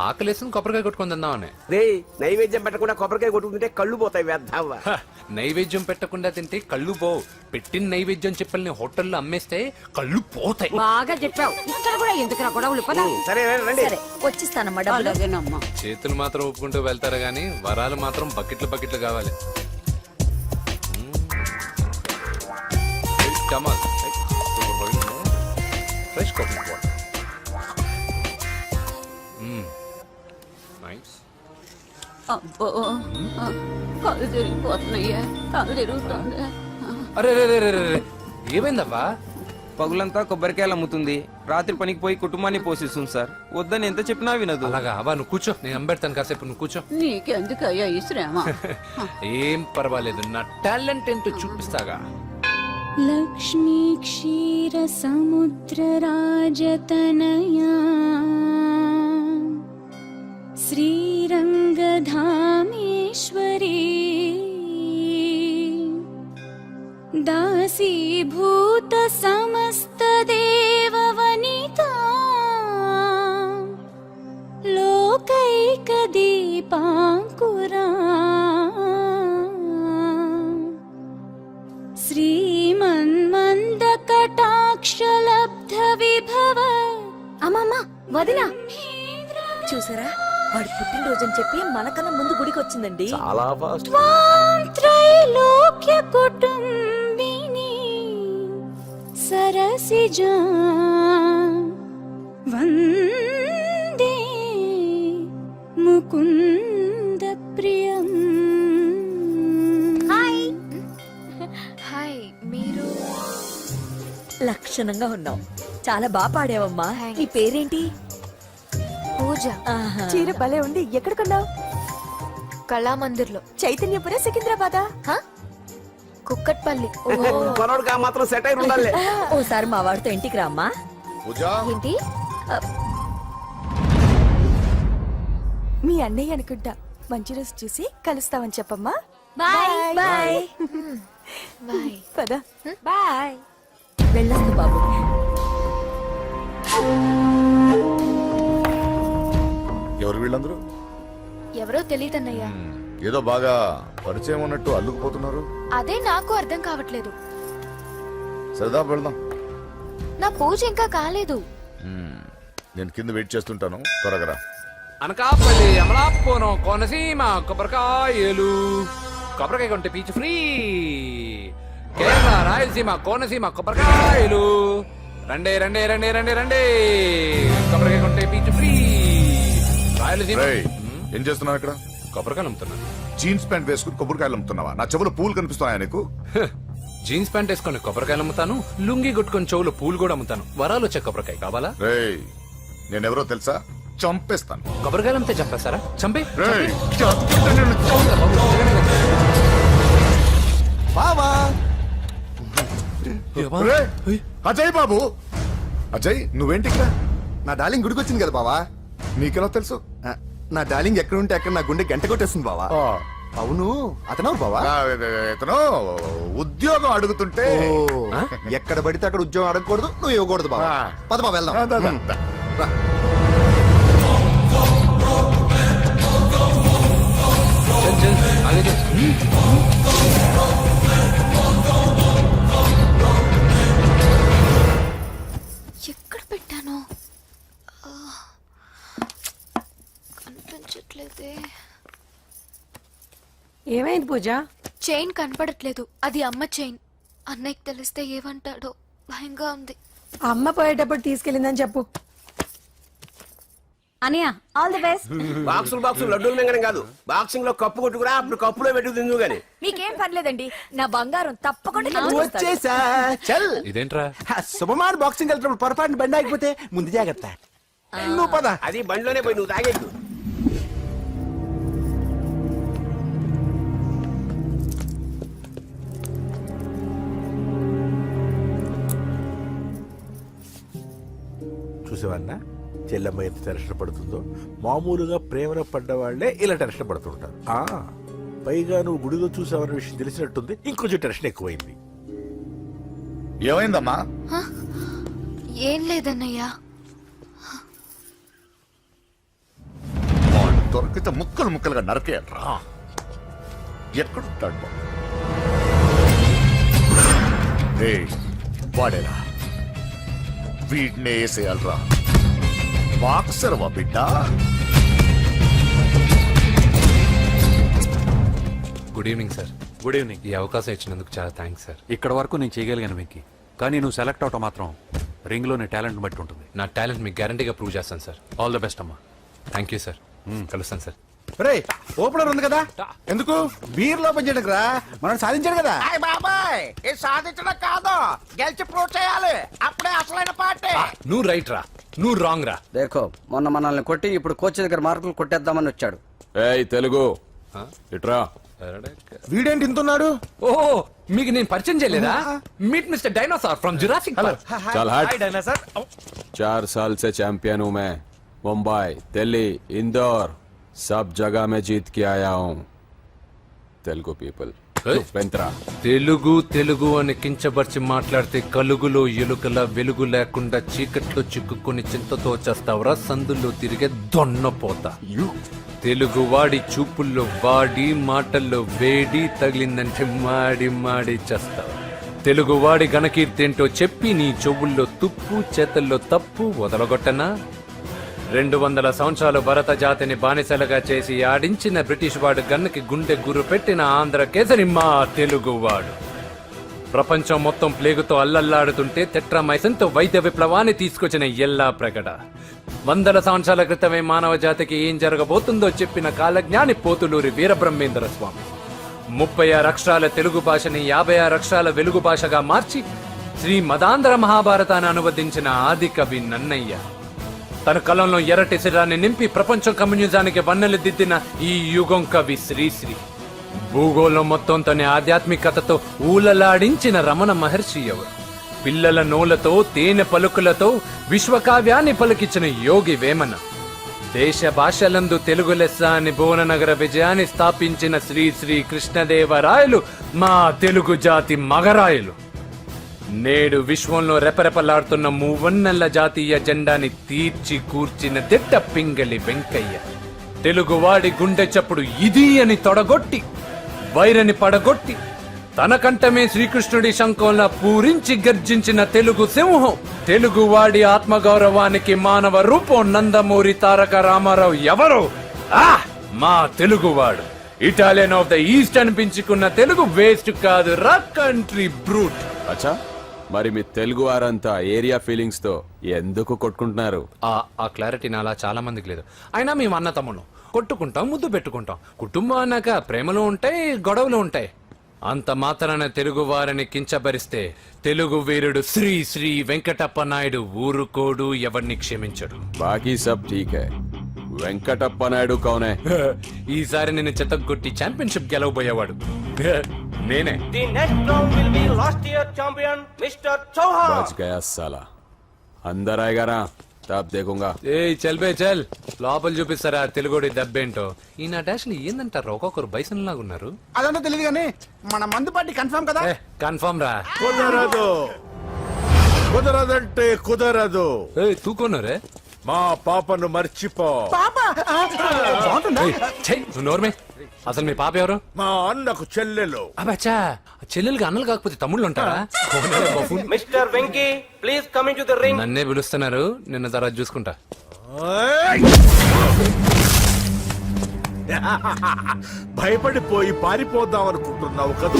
ఆకలేసిన కొబ్బరికాయ కొట్టుకొని తిందామని. రే నైవేద్యం పెట్టకుండా కొబ్బరికాయ కొట్టుకుంటే కళ్ళు పోతాయి వ్యర్థావా. హ, నైవేద్యం పెట్టకుండా తింటే కళ్ళు పోవు. పెట్టిన నైవేద్యం చెప్పల్ని హోటల్లో అమ్మేస్తే కళ్ళు పోతాయి. బాగా చెప్పావు. ఇక్కడ కూడా ఎందుకు గొడవలు పద. సరే రండి. సరే వచ్చిస్తానమ్మా డబ్బులు. చేతులు మాత్రం ఒప్పుకుంటూ వెళ్తారు గానీ వరాలు మాత్రం బకెట్లు బకెట్లు కావాలి. Fresh coconut water. నైస్. అబ్బో కళ్ళు తిరిగిపోతున్నాయ్యా. కళ్ళు తిరుగుతుంది. అరే రే రే రే రే. ఏమైందవ్వా? పగులంతా కొబ్బరికాయలు అమ్ముతుంది. రాత్రి పనికి పోయి కుటుంబాన్ని పోషిస్తుంది సార్. వద్దని ఎంత చెప్పినా వినదు. అలాగా అవ్వా, నువ్వు కూర్చో, నేను అంబెడతాను కాసేపు, నువ్వు కూర్చో. నీకెందుకయ్యా ఈ శ్రమ? ఏం పర్వాలేదు, నా టాలెంట్ ఏంటో చూపిస్తాగా. లక్ష్మీ క్షీర సముద్ర రాజతనయా శ్రీరంగధామేశ్వరీ దాసీభూత సమస్త దేవవనితా లోకైక దీపాంకురా శ్రీమన్మంద కటాక్షలబ్ధ విభవ. అమ్మమ్మ వదినా చూసారా, వాడి పుట్టినరోజని చెప్పి మనకన్నా ముందు గుడికి వచ్చిందండి. చాలా ఫాస్ట్. త్రైలోక్య కుటుంబిని సరసిజా వందే ముకుంద ప్రియం. హాయ్, మీరు లక్షణంగా ఉన్నావు. చాలా బాగా పాడావమ్మా. నీ పేరేంటి? పూజ. చీర భలే ఉంది. ఎక్కడ కొన్నావు? కళామందిర్లో. చైతన్యపుర సికింద్రాబాదా? కుక్కట్పల్లి. కొనోడు మాత్రం సెట్ అయి ఉండాలి. ఓసారి మా వాడితో ఇంటికి రామ్మా. ఏంటి? మీ అన్నయ్య అనుకుంటా. మంచి రోజు చూసి కలుస్తామని చెప్పమ్మా. Bye bye. బాయ్. పద. బాయ్. వెళ్ళొస్తు బాబు. ఎవరు వీళ్ళందరూ? ఎవరో తెలియదన్నయ్యా. ఏదో బాగా పరిచయం ఉన్నట్టు అల్లుకుపోతున్నారు. అదే నాకు అర్థం కావట్లేదు. సరదా వెళ్దాం. నా పూజ ఇంకా కాలేదు. నేను కింద వెయిట్ చేస్తుంటాను, త్వరగా రా. అనకాపల్లి, అమలాపురం, కోనసీమ కొబ్బరికాయలు. కొబ్బరికాయ కొంటే పీచు ఫ్రీ. కేరళ, రాయలసీమ, కోనసీమ కొబ్బరికాయలు. రండే రండే రండే రండే రండే. కొబ్బరికాయ కొంటే పీచు ఫ్రీ. రాయలసీమ. రేయ్, ఏం చేస్తున్నావు ఇక్కడ? కొబ్బరికాయలు అమ్ముతున్నాను. జీన్స్ ప్యాంట్ వేసుకుని కొబ్బరికాయలు అమ్ముతున్నావా? నా చెవులు పూలు కనిపిస్తున్నాయా నీకు? జీన్స్ ప్యాంట్ వేసుకొని కొబ్బరికాయలు అమ్ముతాను. లుంగి కొట్టుకొని చెవులు పూలు కూడా అమ్ముతాను. వరాలు వచ్చే కొబ్బరికాయ కావాలా? రేయ్, నేనెవరో తెలుసా? చంపేస్తాను. కొబ్బరికాయలు అమ్మితే చంపేస్తారా? చంపే. రేయ్, బావా రేయ్, అజయ్ బాబు. అజయ్, నువ్వేంటి ఇక్కడ? నా డార్లింగ్ గుడికి వచ్చింది కదా బావా. నీకెలా తెలుసు? నా డార్లింగ్ ఎక్కడ ఉంటే అక్కడ నా గుండె గంట కొట్టేస్తుంది బావా. అవును, అతనవు బావా. ఇతను ఉద్యోగం అడుగుతుంటే ఎక్కడ పడితే అక్కడ ఉద్యోగం అడగకూడదు, నువ్వు ఇవ్వకూడదు బావా. పద బావ వెళ్దాం. రా. చల్ చల్, ఆగే చల్. ఎక్కడ పెట్టాను? కనిపించట్లేదే. ఏమైంది పూజ? చైన్ కనపడట్లేదు. అది అమ్మ చైన్. అన్నయ్యకి తెలిస్తే ఏమంటాడో భయంగా ఉంది. అమ్మ పోయేటప్పుడు తీసుకెళ్ళిందని చెప్పు. అనియా, ఆల్ ది బెస్ట్. బాక్సులు లడ్డూలు మింగడం కాదు, బాక్సింగ్ లో కప్పు కొట్టుకురా, అప్పుడు కప్పులో పెట్టు తిందు గాని. మీకేం పర్లేదండి, నా బంగారం తప్పకుండా వచ్చేసా. చల్. ఇదేంట్రా? శుభమాన్ బాక్సింగ్ వెళ్తున్నప్పుడు పొరపాటున బండి ఆగిపోతే ముందు జాగ్రత్త. నువ్వు పద. అది బండిలోనే పోయి నువ్వు తాగేద్దు. చూసేవాడినా చెల్లెమ్మ ఎంత టెన్షన్ పడుతుందో. మామూలుగా ప్రేమలో పడ్డ వాళ్ళే ఇలా టెన్షన్ పడుతుంటారు. పైగా నువ్వు గుడిలో చూసావన్న విషయం తెలిసినట్టుంది, ఇంకొంచెం టెన్షన్ ఎక్కువైంది. ఏమైందమ్మా? ఏం లేదన్నయ్యా. వాడు దొరికితే ముక్కలు ముక్కలుగా నరకేయరా. ఎక్కడుంటాడు వాడు? ఏయ్, వాడేరా, వీడినే వేసేయాలరా. బాక్సర్వా బిడ్డ? Good evening sir. Good evening. ఈ అవకాశం ఇచ్చినందుకు చాలా థ్యాంక్స్ సార్. ఇక్కడ వరకు నేను చేయగలిగాను వెంకీ, కానీ నువ్వు సెలెక్ట్ అవటం మాత్రం రింగ్ లోని టాలెంట్ బట్టి ఉంటుంది. నా టాలెంట్ మీకు గ్యారంటీగా ప్రూవ్ చేస్తాను సార్. ఆల్ ద బెస్ట్ అమ్మా. Thank you sir. కలుస్తాను సార్. రే ఓపెనర్ ఉంది కదా, ఎందుకు బీర్ లోపం చేయడానికి రా, మనం సాధించాడు కదా. బాబాయ్ ఇది సాధించడం కాదు, గెలిచి ప్రూవ్ చేయాలి, అప్పుడే అసలైన పార్టీ. నువ్వు రైట్ రా, నువ్వు రాంగ్ రా. దేఖో, మొన్న మనల్ని కొట్టి ఇప్పుడు కోచ్ దగ్గర మార్కులు కొట్టేద్దామని వచ్చాడు. ఏయ్ తెలుగు ఇట్రా. వీడేంటి ఇంతున్నాడు? ఓహో, మీకు నేను పరిచయం చేయలేదా? Meet mister dinosaur from Jurassic park. चल हट। 4 साल से चैंपियन हूँ मैं। मुंबई, दिल्ली, इंदौर सब जगह में जीत के आया हूँ। तेलुगु पीपल వెంట్రా. తెలుగు తెలుగు అని కించబర్చి మాట్లాడితే కలుగులో ఎలుకల వెలుగు లేకుండా చీకట్లో చిక్కుకొని చింతతో చేస్తావురా, సందుల్లో తిరిగే దొన్నపోతా. తెలుగు వాడి చూపుల్లో వాడి మాటల్లో వేడి తగిలిందంటే మాడి మాడి చేస్తావు. తెలుగు వాడి ఘనకీర్తి ఏంటో చెప్పి నీ చెవుల్లో తుప్పు చేతల్లో తప్పు వదలగొట్టనా? 200 సంవత్సరాలు భరత జాతిని బానిసలుగా చేసి ఆడించిన బ్రిటిష్ వాడు గన్నకి గుండె గురు పెట్టిన ఆంధ్ర కేసరి మా తెలుగువాడు. ప్రపంచం మొత్తం ప్లేగుతో అల్లల్లాడుతుంటే టెట్రామైసిన్తో వైద్య విప్లవాన్ని తీసుకొచ్చిన ఎల్లా ప్రగడ. 100 సంవత్సరాల క్రితమే మానవ జాతికి ఏం జరగబోతుందో చెప్పిన కాలజ్ఞాని పోతులూరి వీరబ్రహ్మేంద్ర స్వామి. 36 అక్షరాల తెలుగు భాషని 56 అక్షరాల వెలుగు భాషగా మార్చి శ్రీ మదాంధ్ర మహాభారతాన్ని అనువదించిన ఆది కవి నన్నయ్య. తన కలంలో ఎర్రటి శిరాన్ని నింపి ప్రపంచం కమ్యూనిజానికి వన్నెలు దిద్దిన ఈ యుగం కవి శ్రీశ్రీ. భూగోళం మొత్తం తన ఆధ్యాత్మికతతో ఊలలాడించిన రమణ మహర్షి ఎవరు? పిల్లల నోలతో తేనె పలుకులతో విశ్వకావ్యాన్ని పలికించిన యోగి వేమన. దేశ భాషలందు తెలుగు లెస్స అని భువననగర విజయాన్ని స్థాపించిన శ్రీ శ్రీ కృష్ణదేవరాయలు మా తెలుగు జాతి మగరాయలు. నేడు విశ్వంలో రెపరెపలాడుతున్న మూవన్నెల జాతీయ జెండాని తీర్చి కూర్చిన దిట్ట పింగళి వెంకయ్య. తెలుగువాడి గుండె చప్పుడు ఇది అని తొడగొట్టి వైరని పడగొట్టి తన కంఠమే శ్రీకృష్ణుడి శంఖంలా పూరించి గర్జించిన తెలుగు సింహం. తెలుగువాడి ఆత్మగౌరవానికి మానవ రూపం నందమూరి తారక రామారావు ఎవరో? మా తెలుగువాడు. ఇటాలియన్ ఆఫ్ ద ఈస్ట్ అనిపించుకున్న తెలుగు వేస్ట్ కాదు రా, కంట్రీ బ్రూట్. అచ్చా, మరి మీ తెలుగు వారంతా ఏరియా ఫీలింగ్స్ తో ఎందుకు కొట్టుకుంటున్నారు? ఆ క్లారిటీ నాలా చాలా మందికి లేదు. అయినా మేము అన్న తమ్ముడు కొట్టుకుంటాం, ముద్దు పెట్టుకుంటాం. కుటుంబం అన్నాక ప్రేమలు ఉంటాయి, గొడవలు ఉంటాయి. అంత మాత్రాన తెలుగు వారిని కించబరిస్తే తెలుగు వీరుడు శ్రీ శ్రీ వెంకటప్ప నాయుడు ఊరుకోడు, ఎవరిని క్షమించడు. బాకీ సబ్ ఠీక్ హై. వెంకటప్ప నాయుడు కౌనే? ఈసారి నేను చెత్తగొట్టి ఛాంపియన్షిప్ గెలవబోయేవాడు నేనే. बच गया साला. अंदर आएगा ना तब देखूंगा. ఏయ్ చల్ బే చల్, లోపల చూపిస్తారా తెలుగుడి దెబ్బేంటో. ఈ నా డాష్ ని ఏందంటారు, ఒక్కొక్కరు బైసన్ లాగా ఉన్నారు. అదంతా తెలియదు కానీ మన మందు పార్టీ కన్ఫర్మ్ కదా. కన్ఫర్మ్ రా. కుదరదు, కుదరదంటే కుదరదు. తూకోనరే మా పాపను మర్చిపో. నోర్మే, అసలు మీ పాప ఎవరు? మా అన్నకు చెల్లెలు. అబ్బచ్చా, చెల్లెలుగా అన్నలు కాకపోతే తమ్ముళ్ళు ఉంటారా? Mister Venky, please come in to the ring. నన్నే పిలుస్తున్నారు, నిన్న తర్వాత చూసుకుంటా. భయపడిపోయి పారిపోదాం అనుకుంటున్నావు కదా.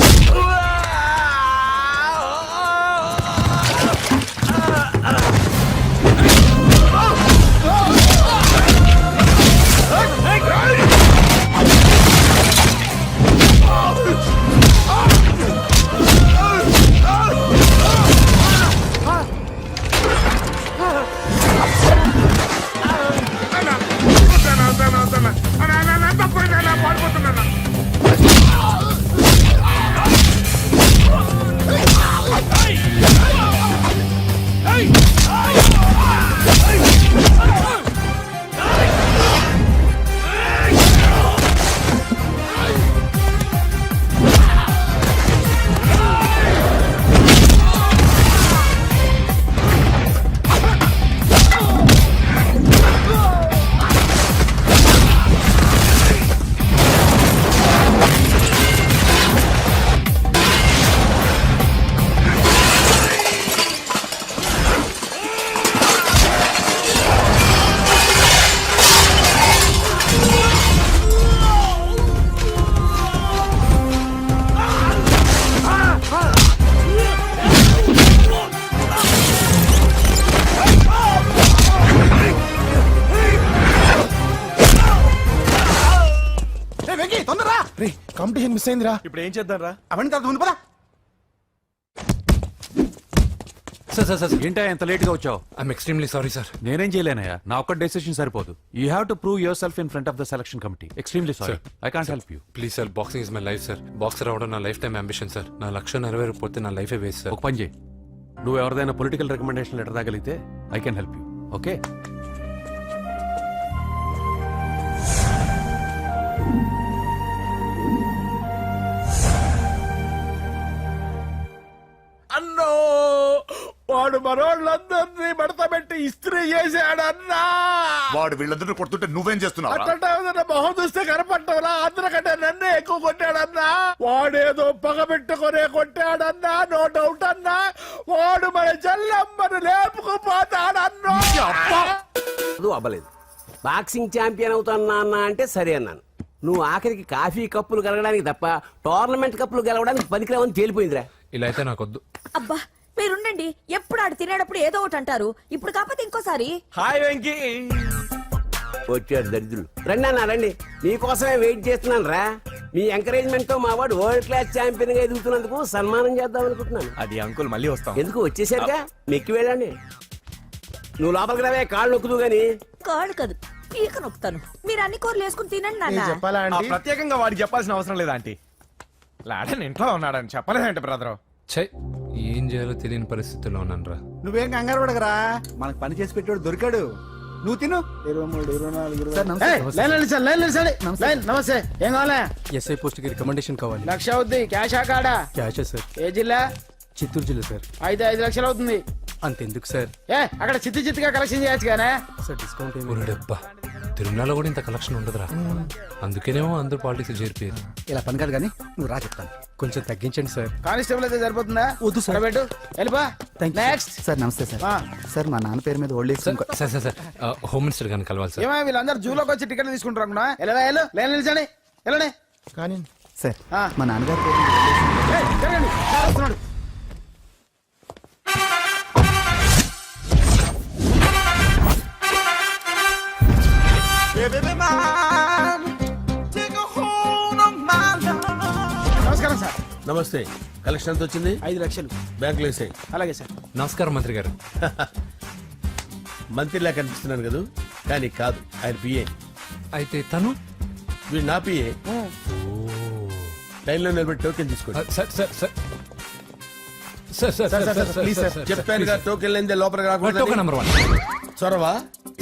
తొందరరా. రే కాంపిటీషన్ మిస్ అయిందిరా. ఇప్పుడు ఏం చేద్దాం రా? అవన్నీ తర్వాత ముందు పదా. సార్ సార్ సార్ ఏంటా ఎంత లేట్ గా వచ్చావు? I'm extremely sorry sir. నేనేం చేయలేనయ్యా, నా ఒక్క డెసిషన్ సరిపోదు. You have to prove your self in front of the selection committee. Extremely sorry, I can't help you. Please sir, boxing is my life sir. Boxer అవడం నా life time ambition sir. నా లక్ష్యం నెరవేరకపోతే నా లైఫే waste sir. ఒక పని చేయి, నువ్వు ఎవరిదైనా పొలిటికల్ రికమెండేషన్ లెటర్ రాగలిగితే I can help you. Okay? అన్నో వాడు మనోళ్ళందరినీ మడతబెట్టి ఇస్త్రీ చేశాడన్నా. వాడు వీళ్ళందరూ కొడుతుంటే నువ్వేం చేస్తున్నావు? అట్లా మొహం చూస్తే కనపడ్డవరా? అందరికంటే నన్నే ఎక్కువ కొట్టాడన్నా. వాడేదో పగబెట్టుకునే కొట్టాడన్నా, నో డౌట్ అన్నా. వాడు మన చెల్లమ్మను లేపుకుపోతాడన్నా. అవ్వలేదు. బాక్సింగ్ ఛాంపియన్ అవుతున్నా అన్న అంటే సరే అన్నాను. నువ్వు ఆఖరికి కాఫీ కప్పులు గెలవడానికి తప్ప టోర్నమెంట్ కప్పులు గెలవడానికి పనికిరావని తేలిపోయిందిరా. ఇలా అయితే నాకొద్దు. అబ్బా మీరుండండి, ఎప్పుడు ఆడు తినేటప్పుడు ఏదో ఒకటి అంటారు. ఇప్పుడు కాకపోతే ఇంకోసారి. హాయ్ వెంకీ. వచ్చాడు దరిద్రులు. రండి అన్న రండి, మీకోసమే వెయిట్ చేస్తున్నాను రా. మీ ఎంకరేజ్మెంట్ తో మా వాడు వరల్డ్ క్లాస్ ఛాంపియన్ గా ఎదుగుతున్నందుకు సన్మానం చేద్దాం అనుకుంటున్నాను. అది అంకుల్ మళ్ళీ వస్తాం. ఎందుకు వచ్చేసరిగా మెక్కి వెళ్ళండి. నువ్వు లోపలికి రావే, కాళ్ళు నొక్కుదు గాని. కాళ్ళు కాదు, పీక నొక్కుతాను. మీరు అన్ని కూరలు వేసుకుని తినండి నాన్న. ప్రత్యేకంగా వాడికి చెప్పాల్సిన అవసరం లేదా ఆంటీ? లాడన్ ఇంట్లో ఉన్నాడని చెప్పలేదంటే బ్రదర్. ఛై, ఏం చేయాలో తెలియని పరిస్థితుల్లో ఉన్నాను రా. నువ్వేం కంగారు పడగరా, మనకు పని చేసి పెట్టాడు దొరికాడు. నువ్వు తిను. 23, 24, నమస్తే. ఏం కావాలా? ఎస్ఐ పోస్ట్ కి రికమెండేషన్ కావాలి. 1,00,000 అవుద్ది. క్యాష్ కాడా? Cash sir. ఏ జిల్లా? చిత్తూరు జిల్లా సార్. అయితే 5 లక్షలు అవుతుంది. అంతెందుకు సార్? అక్కడ చిత్తుగా కలెక్షన్ చేయొచ్చు గానే. సార్ డిస్కౌంట్ ఒరేడబ్బా, తిరుమలలో కూడా ఇంత కలెక్షన్ ఉండదురా. అందుకేనేమో అందరూ పాలిటిక్స్ చేరిపోయారు. ఇలా పని కాదు కానీ నువ్వు రా చెప్తాను. కొంచెం తగ్గించండి సార్. కానిస్టేబుల్ అయితే సరిపోతుందా? వద్దు సార్. పెట్టు వెళ్ళిపా. నెక్స్ట్ సార్ నమస్తే సార్. సార్ మా నాన్న పేరు మీద old age sir sir sir sir, home minister గారిని కలవాలి సార్. ఏమో వీళ్ళందరూ జూలోకి వచ్చి టికెట్ తీసుకుంటారు అనుకున్నా. లైన్ నిలిచండి. వెళ్ళండి. కానీ సార్ ఆ. మా నాన్నగారి పేరు జరగండి. సార్ వస్తున్నాడు. నమస్కారం సార్. నమస్తే. కలెక్షన్ ఎంత వచ్చింది? 5 లక్షలు. బ్యాంకులో వేసాయి. అలాగే సార్. నమస్కారం మంత్రి గారు. మంత్రిలా కనిపిస్తున్నాను కదా, కానీ కాదు, ఆయన పిఏ. అయితే తను వీడు నా పిఏ. లైన్ లో నిలబెట్టి టోకెన్ తీసుకోండి. Sir sir sir sir sir sir please sir. చెప్పాను కదా, టోకెన్ లేనిదే లోపలికి టోకెన్ రాకూడదు. నెంబర్ 1. చొరవ,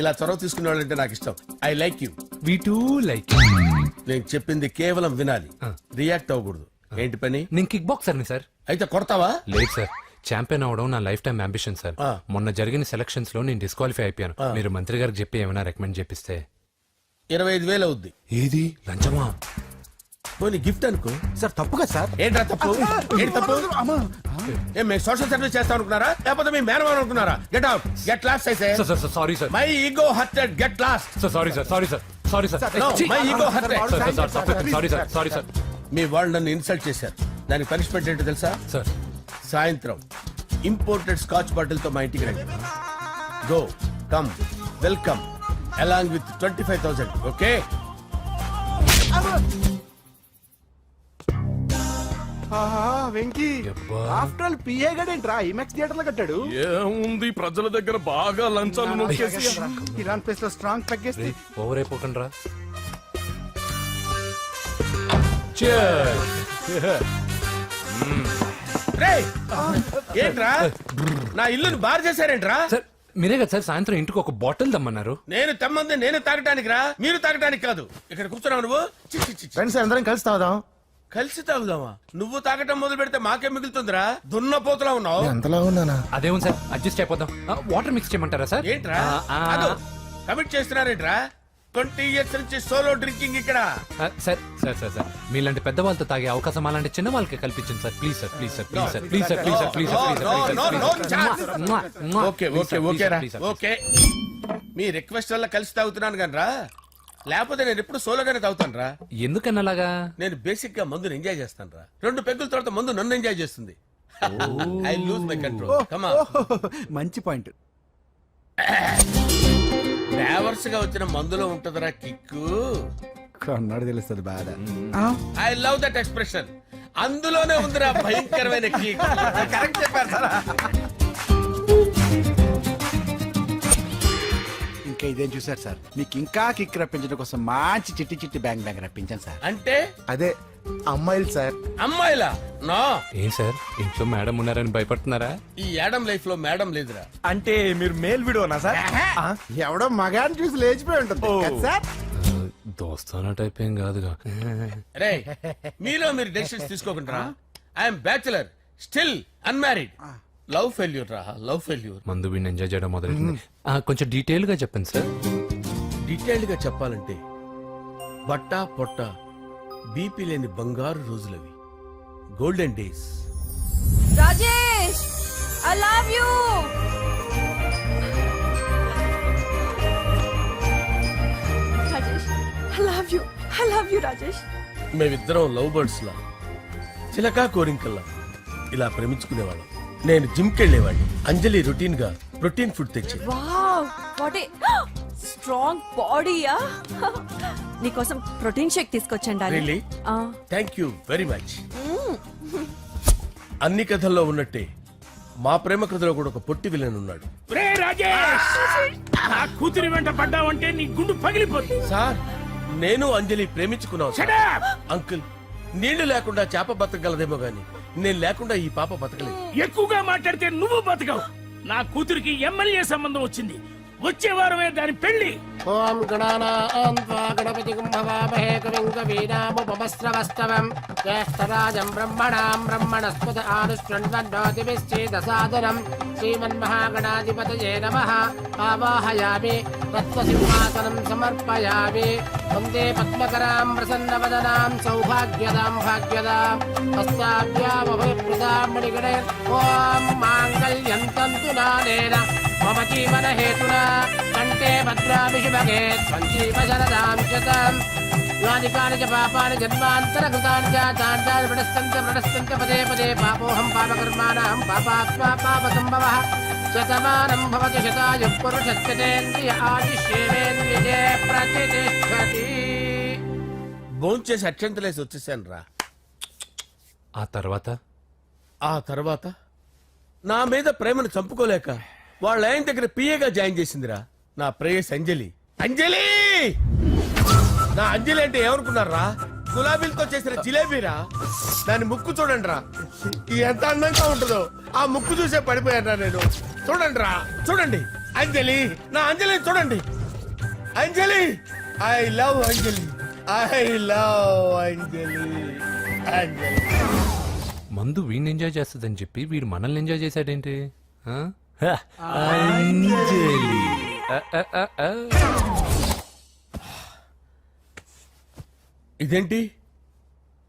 ఇలా చొరవ తీసుకునే వాళ్ళంటే నాకు ఇష్టం. I like you. We two like. నేను చెప్పింది కేవలం వినాలి, రియాక్ట్ అవ్వకూడదు. ఏంటి పని? నేను కిక్ బాక్సర్ని సార్. అయితే కొడతావా? లేదు సార్, ఛాంపియన్ అవడం నా లైఫ్ టైం అంబిషన్ సార్. ఆ. మొన్న జరిగిన సెలక్షన్స్ లో నేను డిస్క్వాలిఫై అయిపోయాను. మీరు మంత్రి గారికి చెప్పి ఏమైనా రికమెండ్ చేపిస్తే. 25,000 అవుద్ది. ఏది లంచమా? పోనీ గిఫ్ట్ అనుకో. సార్ తప్పుగా సార్. ఏంట్రా తప్పు? ఏంటి తప్పు? ఏం మేము సోషల్ సర్వీస్ చేస్తాం అనుకున్నారా, లేకపోతే మీ మేనమాన్ అనుకున్నారా? గెట్ అవుట్, గెట్ లాస్ట్ అయితే. Sir sir sir sorry sir. My ego hurted, get lost. Sir sorry sir, sorry sir, sorry sir. No, my ego hurt. Sorry sir, sorry sir. మీ వాళ్ళు నన్ను ఇన్సల్ట్ చేశారు. దానికి పనిష్మెంట్ ఏంటో తెలుసా? Sir సాయంత్రం imported scotch bottle తో మా ఇంటికి రండి. Go come welcome along with 25,000. Okay? Venky యబ్బా. ఆఫ్టర్ ఆల్ పిఏ గడేంట్రా ఇమెక్స్ థియేటర్ లో కట్టాడు. ఏముంది, ప్రజల దగ్గర బాగా లంచాలు నొక్కేసి ఇరాన్ ప్లేస్ లో స్ట్రాంగ్ తగ్గేస్తే ఓవర్ అయిపోకండి రా. రేయ్, ఏంట్రా నా ఇల్లుని బార్ చేశారేంట్రా? సార్ మీరే కదా సార్ సాయంత్రం ఇంటికి ఒక బాటిల్ దమ్మన్నారు. నేను తెమ్మంది నేను తాగటానికి రా, మీరు తాగటానికి కాదు. ఇక్కడ కూర్చున్నావు నువ్వు. చి, చి, చి, చి. ఫ్రెండ్స్ అందరం కలిసి తాగుదాం. కలిసి తాగుదామా? నువ్వు తాగటం మొదలు పెడితే మాకే మిగులుతుందిరా. దున్నపోతులా ఉన్నావు. ఎంతలా ఉన్నానా? అదేమో సార్, అడ్జస్ట్ అయిపోదాం. వాటర్ మిక్స్ చేయమంటారా సార్? ఏంట్రా కమిట్ చేస్తున్నారేంట్రా? 20 years నుంచి సోలో డ్రింకింగ్ ఇక్కడ. సార్ సార్ సార్ సార్ మీలాంటి పెద్ద వాళ్ళతో తాగే అవకాశం అలాంటి చిన్న వాళ్ళకి కల్పించండి sir. Please sir, please sir, please sir, please sir, please sir, please sir. Okay okay okay రా, ఓకే. మీ రిక్వెస్ట్ వల్ల కలిసి తాగుతున్నాను కానీ రా, లేకపోతే నేను ఎప్పుడు సోలోగానే తాగుతాను రా. ఎందుకన్నా అలాగా? నేను బేసిక్ గా మందుని ఎంజాయ్ చేస్తాను రా. 2 పెగ్గుల తర్వాత మందు నన్ను ఎంజాయ్ చేస్తుంది. I lose my control. Come on. మంచి పాయింట్. ఫ్లేవర్స్ గా వచ్చిన మందులో ఉంటదిరా కిక్కు. కన్నాడు తెలుస్తుంది బాధ. I love that expression. అందులోనే ఉందిరా భయంకరమైన kick. కరెక్ట్ చెప్పారు సార్. ఇంకా ఇదేం చూసారు సార్, మీకు ఇంకా కిక్ రప్పించడం కోసం మంచి చిట్టి చిట్టి బ్యాంగ్ బ్యాంగ్ రప్పించాను సార్. అంటే అదే అమ్మాయిలు సార్. అమ్మాయిలా? నో. ఏం సార్ ఇంట్లో మేడం ఉన్నారని భయపడుతున్నారా? ఈ యాడమ్ లైఫ్ లో మేడం లేదురా. అంటే మీరు మేల్ వీడియోనా సార్? ఎవడో మగాన్ని చూసి లేచిపోయి ఉంటుంది కదా సార్. దోస్తానా టైప్ ఏం కాదుగా. రే మీలో మీరు డెసిషన్స్ తీసుకోకుండా. I'm bachelor, still unmarried. Love failure రా, లవ్ ఫెయిల్యూర్. మందు వీడిని ఎంజాయ్ చేయడం మొదలైంది. కొంచెం డీటెయిల్ గా చెప్పండి సార్. డీటెయిల్డ్ గా చెప్పాలంటే బట్టా పొట్ట బీపీ లేని బంగారు రోజులవి, golden days. Rajesh I love you. Rajesh I love you, I love you Rajesh. మేమిద్దరం లవ్ బర్డ్స్ లా, చిలకా కోరింకల్లా ఇలా ప్రేమించుకునేవాళ్ళం. నేను జిమ్ కెళ్ళేవాడిని, అంజలి రొటీన్ గా ప్రోటీన్ ఫుడ్ తెచ్చేది. వావ్ వాట్ ఏ స్ట్రాంగ్ బాడీయా. నీకోసం ప్రోటీన్ షేక్ తీసుకొచ్చండి. Really? Thank you very much. అన్ని కథల్లో ఉన్నట్టే మా ప్రేమ కథలో కూడా ఒక పొట్టి విలన్ ఉన్నాడు. కూతురి వెంట పడ్డావంటే నీ గుండు పగిలిపోతుంది. సార్ నేను అంజలి ప్రేమించుకున్నావు సార్. అంకుల్ నీళ్లు లేకుండా చేప బతకగలదేమో గాని నేను లేకుండా ఈ పాప బతకలేదు. ఎక్కువగా మాట్లాడితే నువ్వు బతకవు. నా కూతురికి ఎమ్మెల్యే సంబంధం వచ్చింది, వచ్చే వారమే దాని పెళ్లి. ఓం గణానాం త్వా గణపతిం భవామహే కవిం కవీనాముపమస్రవస్తవం జ్యేష్ఠరాజం బ్రహ్మణాం బ్రహ్మణస్పద ఆనుష్ఠ్వన్నోతిభిశ్చేదసాదనం శ్రీమన్మహాగణాధిపతయే నమః. ఆవాహయామి తత్వసింహాసనం సమర్పయామి. వందే పద్మకరాం ప్రసన్నవదనాం సౌభాగ్యదాం భాగ్యదాం హస్తాభ్యామభయప్రదాం మణిగణే. ఓం మాంగళ్యం తంతు నానేన మమ జీవన హేతునా కంటే భద్రాభిషుభగే సంజీవ శరదాం శతం. యాని కాని చ పాపాని జన్మాంతరకృతాని చాతాని ప్రణశ్యంత పదే పదే పాపోహం పాపకర్మాణం పాపాత్మా పాపసంభవః. శతమానం భవతి శతాయుః పురుషస్యతేంద్రియ ఆదిశ్యేవేంద్రియే ప్రతిష్ఠతి. భోంచేసి అక్షంతలేసి వచ్చేసాను రా. ఆ తర్వాత నా మీద ప్రేమను చంపుకోలేక వాళ్ళ ఆయన దగ్గర పిఏగా జాయిన్ చేసిందిరా నా ప్రేయస్ అంజలి. అంజలి నా అంజలి అంటే ఏమనుకున్నారా? గులాబీలతో చేసిన జిలేబీరా. దాని ముక్కు చూడండి రా, ఎంత అందంగా ఉంటుందో. ఆ ముక్కు చూసే పడిపోయారా నేను. చూడండి రా, చూడండి అంజలి, నా అంజలి చూడండి. Anjali I love Anjali, I love Anjali. Anjali మందు వీడిని ఎంజాయ్ చేస్తుందని చెప్పి వీడు మనల్ని ఎంజాయ్ చేశాడేంటి? అంజలి. ఇదేంటి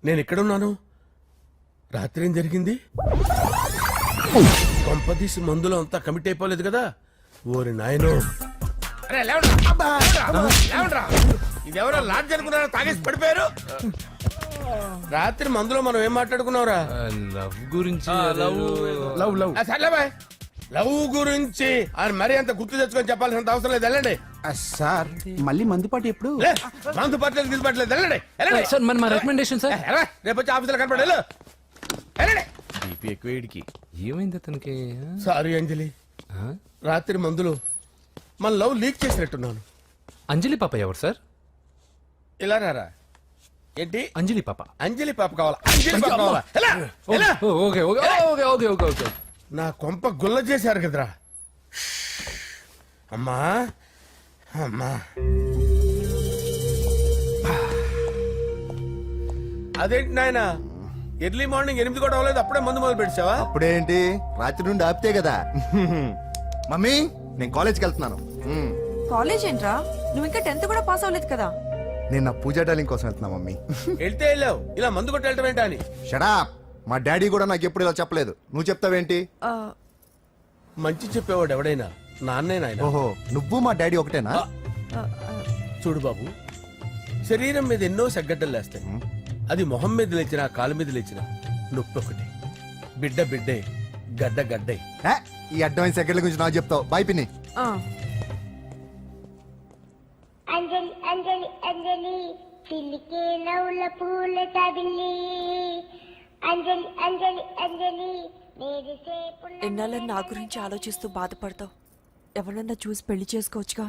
నేను ఎక్కడున్నాను? రాత్రి ఏం జరిగింది? కొంపదీసి మందులో అంతా కమిట్ అయిపోలేదు కదా? ఓరి నాయనో. ఇదెవరో లాడ్జ్ అనుకున్నారా? తాగేసి పడిపోయారు. రాత్రి మందులో మనం ఏం మాట్లాడుకున్నావురా? లవ్ గురించి. సర్లే బాయ్, లవ్ గురించి అని మరీ అంత గుర్తు తెచ్చుకొని చెప్పాల్సినంత అవసరం లేదు. వెళ్ళండి సార్ మళ్ళీ మందుపాటి ఎప్పుడు? మందు పట్టలేదు గిల్పట్లేదు. వెళ్ళండి వెళ్ళండి. సార్ మన రికమెండేషన్ సార్. రేపు వచ్చి ఆఫీసులో కనపడే. వెళ్ళండి. ఏమైంది అతనికి? సారీ అంజలి, రాత్రి మందులో మన లవ్ లీక్ చేసినట్టున్నాను. అంజలి పాప ఎవరు సార్? ఇలా రారా. ఏంటి అంజలి పాప? అంజలి పాప కావాలా? అంజలి పాప కావాలా? ఎలా? ఎలా? Okay okay okay okay okay okay. నా కొంప గుల్ల చేశారు కదరా. అమ్మా అమ్మా, అదేంటి నాయన ఎర్లీ మార్నింగ్ 8 కూడా అవ్వలేదు, అప్పుడే మందు మొదలు పెట్టావా? అప్పుడేంటి, రాత్రి నుండి ఆపితే కదా. మమ్మీ నేను కాలేజ్కి వెళ్తున్నాను. కాలేజ్ ఏంట్రా, నువ్వు ఇంకా 10th కూడా పాస్ అవ్వలేదు కదా. నేను నా పూజా డాలింగ్ కోసం వెళ్తున్నా మమ్మీ. వెళ్తే వెళ్ళావు, ఇలా మందు కొట్టి వెళ్ళటం ఏంటా అని. షడా, మా డాడీ కూడా నాకు ఎప్పుడు ఇలా చెప్పలేదు. నువ్వు చెప్తావేంటి? మంచి చెప్పేవాడు ఎవడైనా నాన్నే నాయన. ఓహో, నువ్వు మా డాడీ ఒకటేనా? చూడు బాబు, శరీరం మీద ఎన్నో సగ్గడ్డలు లేస్తాయి. అది మొహం మీద లేచినా కాలు మీద లేచినా నొప్పి ఒకటి. బిడ్డ బిడ్డే, గడ్డ గడ్డే. ఈ అడ్వాన్స్ సెకండ్ల గురించి నాకు చెప్తావు. బాయ్ పిన్ని. అంజలి అంజలి అంజలి చిలికే నవ్వుల పూల తబిల్లి అంజలి అంజలి అంజలి నేరిసే ఎన్నాళ్ళని నా గురించి ఆలోచిస్తూ బాధపడతావు ఎవరన్నా చూసి పెళ్లి చేసుకోవచ్చుగా.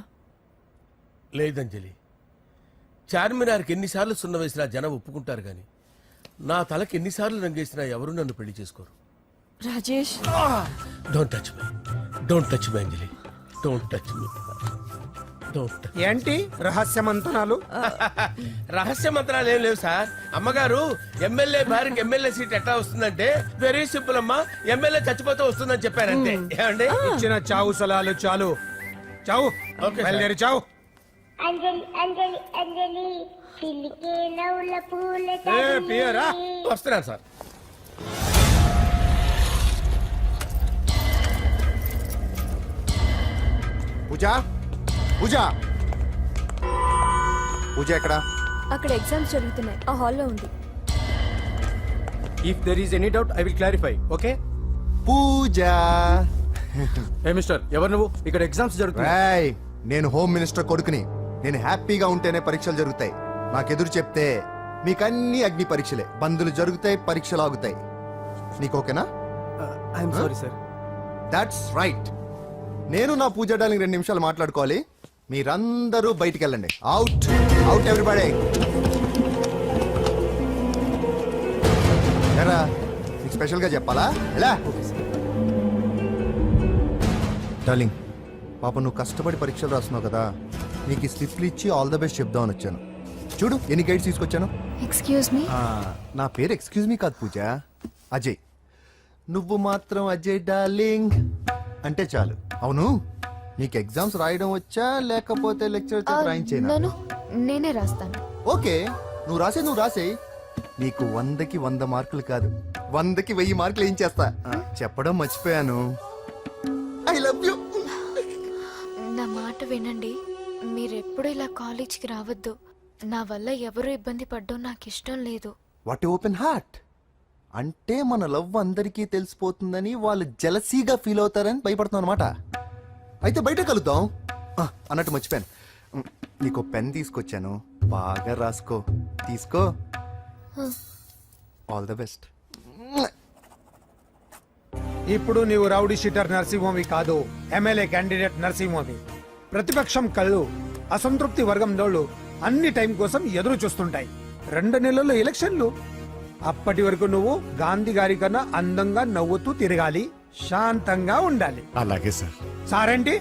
లేదంజలి, చార్మినార్కి ఎన్నిసార్లు సున్న వేసినా జనం ఒప్పుకుంటారు గాని నా తలకి ఎన్నిసార్లు రంగేసినా ఎవరు నన్ను పెళ్లి చేసుకోరు. Rajesh, don't touch me, don't touch me Anjali, don't touch me, don't touch. ఏంటి రహస్య మంతనాలు? రహస్య మంత్రాలు ఏం లేవు సార్. అమ్మగారు ఎమ్మెల్యే భార్యకి ఎమ్మెల్యే సీట్ ఎట్లా వస్తుందంటే వెరీ సింపుల్ అమ్మా, ఎమ్మెల్యే చచ్చిపోతే వస్తుందని చెప్పారంటే. ఏమండి? ఇచ్చిన చావు సలాలు చాలు. చావు, ఓకే సార్. బయలుదేరి చావు. అంజలి అంజలి అంజలి చిలికే నవ్వుల పూల పియరా తబిల్లి వస్తున్నాను సార్. పూజ పూజ పూజ ఎక్కడ? అక్కడ ఎగ్జామ్స్ జరుగుతున్నాయి, ఆ హాల్లో ఉంది. If there is any doubt I will clarify. Okay Pooja. ఏ మిస్టర్, ఎవరు నువ్వు? ఇక్కడ ఎగ్జామ్స్ జరుగుతున్నాయి. రేయ్, నేను హోమ్ మినిస్టర్ కొడుకుని. నేను హ్యాపీగా ఉంటేనే పరీక్షలు జరుగుతాయి. నాకెదురు చెప్తే మీకన్నీ అగ్ని పరీక్షలే. బందులు జరుగుతాయి, పరీక్షలు ఆగుతాయి. నీకు ఓకేనా? I'm sorry sir. That's right. నేను నా పూజ డార్లింగ్ 2 నిమిషాలు మాట్లాడుకోవాలి. మీరందరూ బయటికి వెళ్ళండి. Out out everybody. ఎరా, నీకు స్పెషల్గా చెప్పాలా? ఎలా డార్లింగ్, పాప నువ్వు కష్టపడి పరీక్షలు రాస్తున్నావు కదా, నీకు ఈ స్లిప్లు ఇచ్చి ఆల్ ద బెస్ట్ చెప్దామని వచ్చాను. చూడు ఎన్ని గైడ్స్ తీసుకొచ్చాను. Excuse me. నా పేరు ఎక్స్క్యూజ్ మీ కాదు పూజ, అజయ్. నువ్వు మాత్రం అజయ్ డార్లింగ్ అంటే చాలు. అవును, నీకు ఎగ్జామ్స్ రాయడం వచ్చా లేకపోతే లెక్చర్ రాయించేనా? నన్ను నేనే రాస్తాను. ఓకే, నువ్వు రాసేయి. నీకు 100కి 100 మార్కులు కాదు, 100కి 1000 మార్కులు ఏం చేస్తా. చెప్పడం మర్చిపోయాను, ఐ లవ్ యూ. నా మాట వినండి, మీరెప్పుడు ఇలా కాలేజ్కి రావద్దు. నా వల్ల ఎవరు ఇబ్బంది పడ్డం నాకు ఇష్టం లేదు. వాట్ ఓపెన్ హార్ట్ అంటే మన లవ్ అందరికీ తెలిసిపోతుందని వాళ్ళు జలసీగా ఫీల్ అవుతారని భయపడుతున్నాం అనమాట. అయితే బయట కలుద్దాం. అన్నట్టు మర్చిపోయాను, నీకు పెన్ తీసుకొచ్చాను, బాగా రాసుకో. తీసుకో. All the best. ఇప్పుడు నీవు రౌడీ షీటర్ నరసింహవి కాదు, ఎమ్మెల్యే క్యాండిడేట్ నరసింహవి. ప్రతిపక్షం కళ్ళు అసంతృప్తి వర్గంలోళ్ళు అన్ని టైం కోసం ఎదురు చూస్తుంటాయి. 2 నెలల్లో ఎలక్షన్లు. అప్పటి వరకు నువ్వు గాంధీ గారి కన్నా అందంగా నవ్వుతూ తిరగాలి, శాంతంగా ఉండాలి. అలాగే సార్. సారేంటి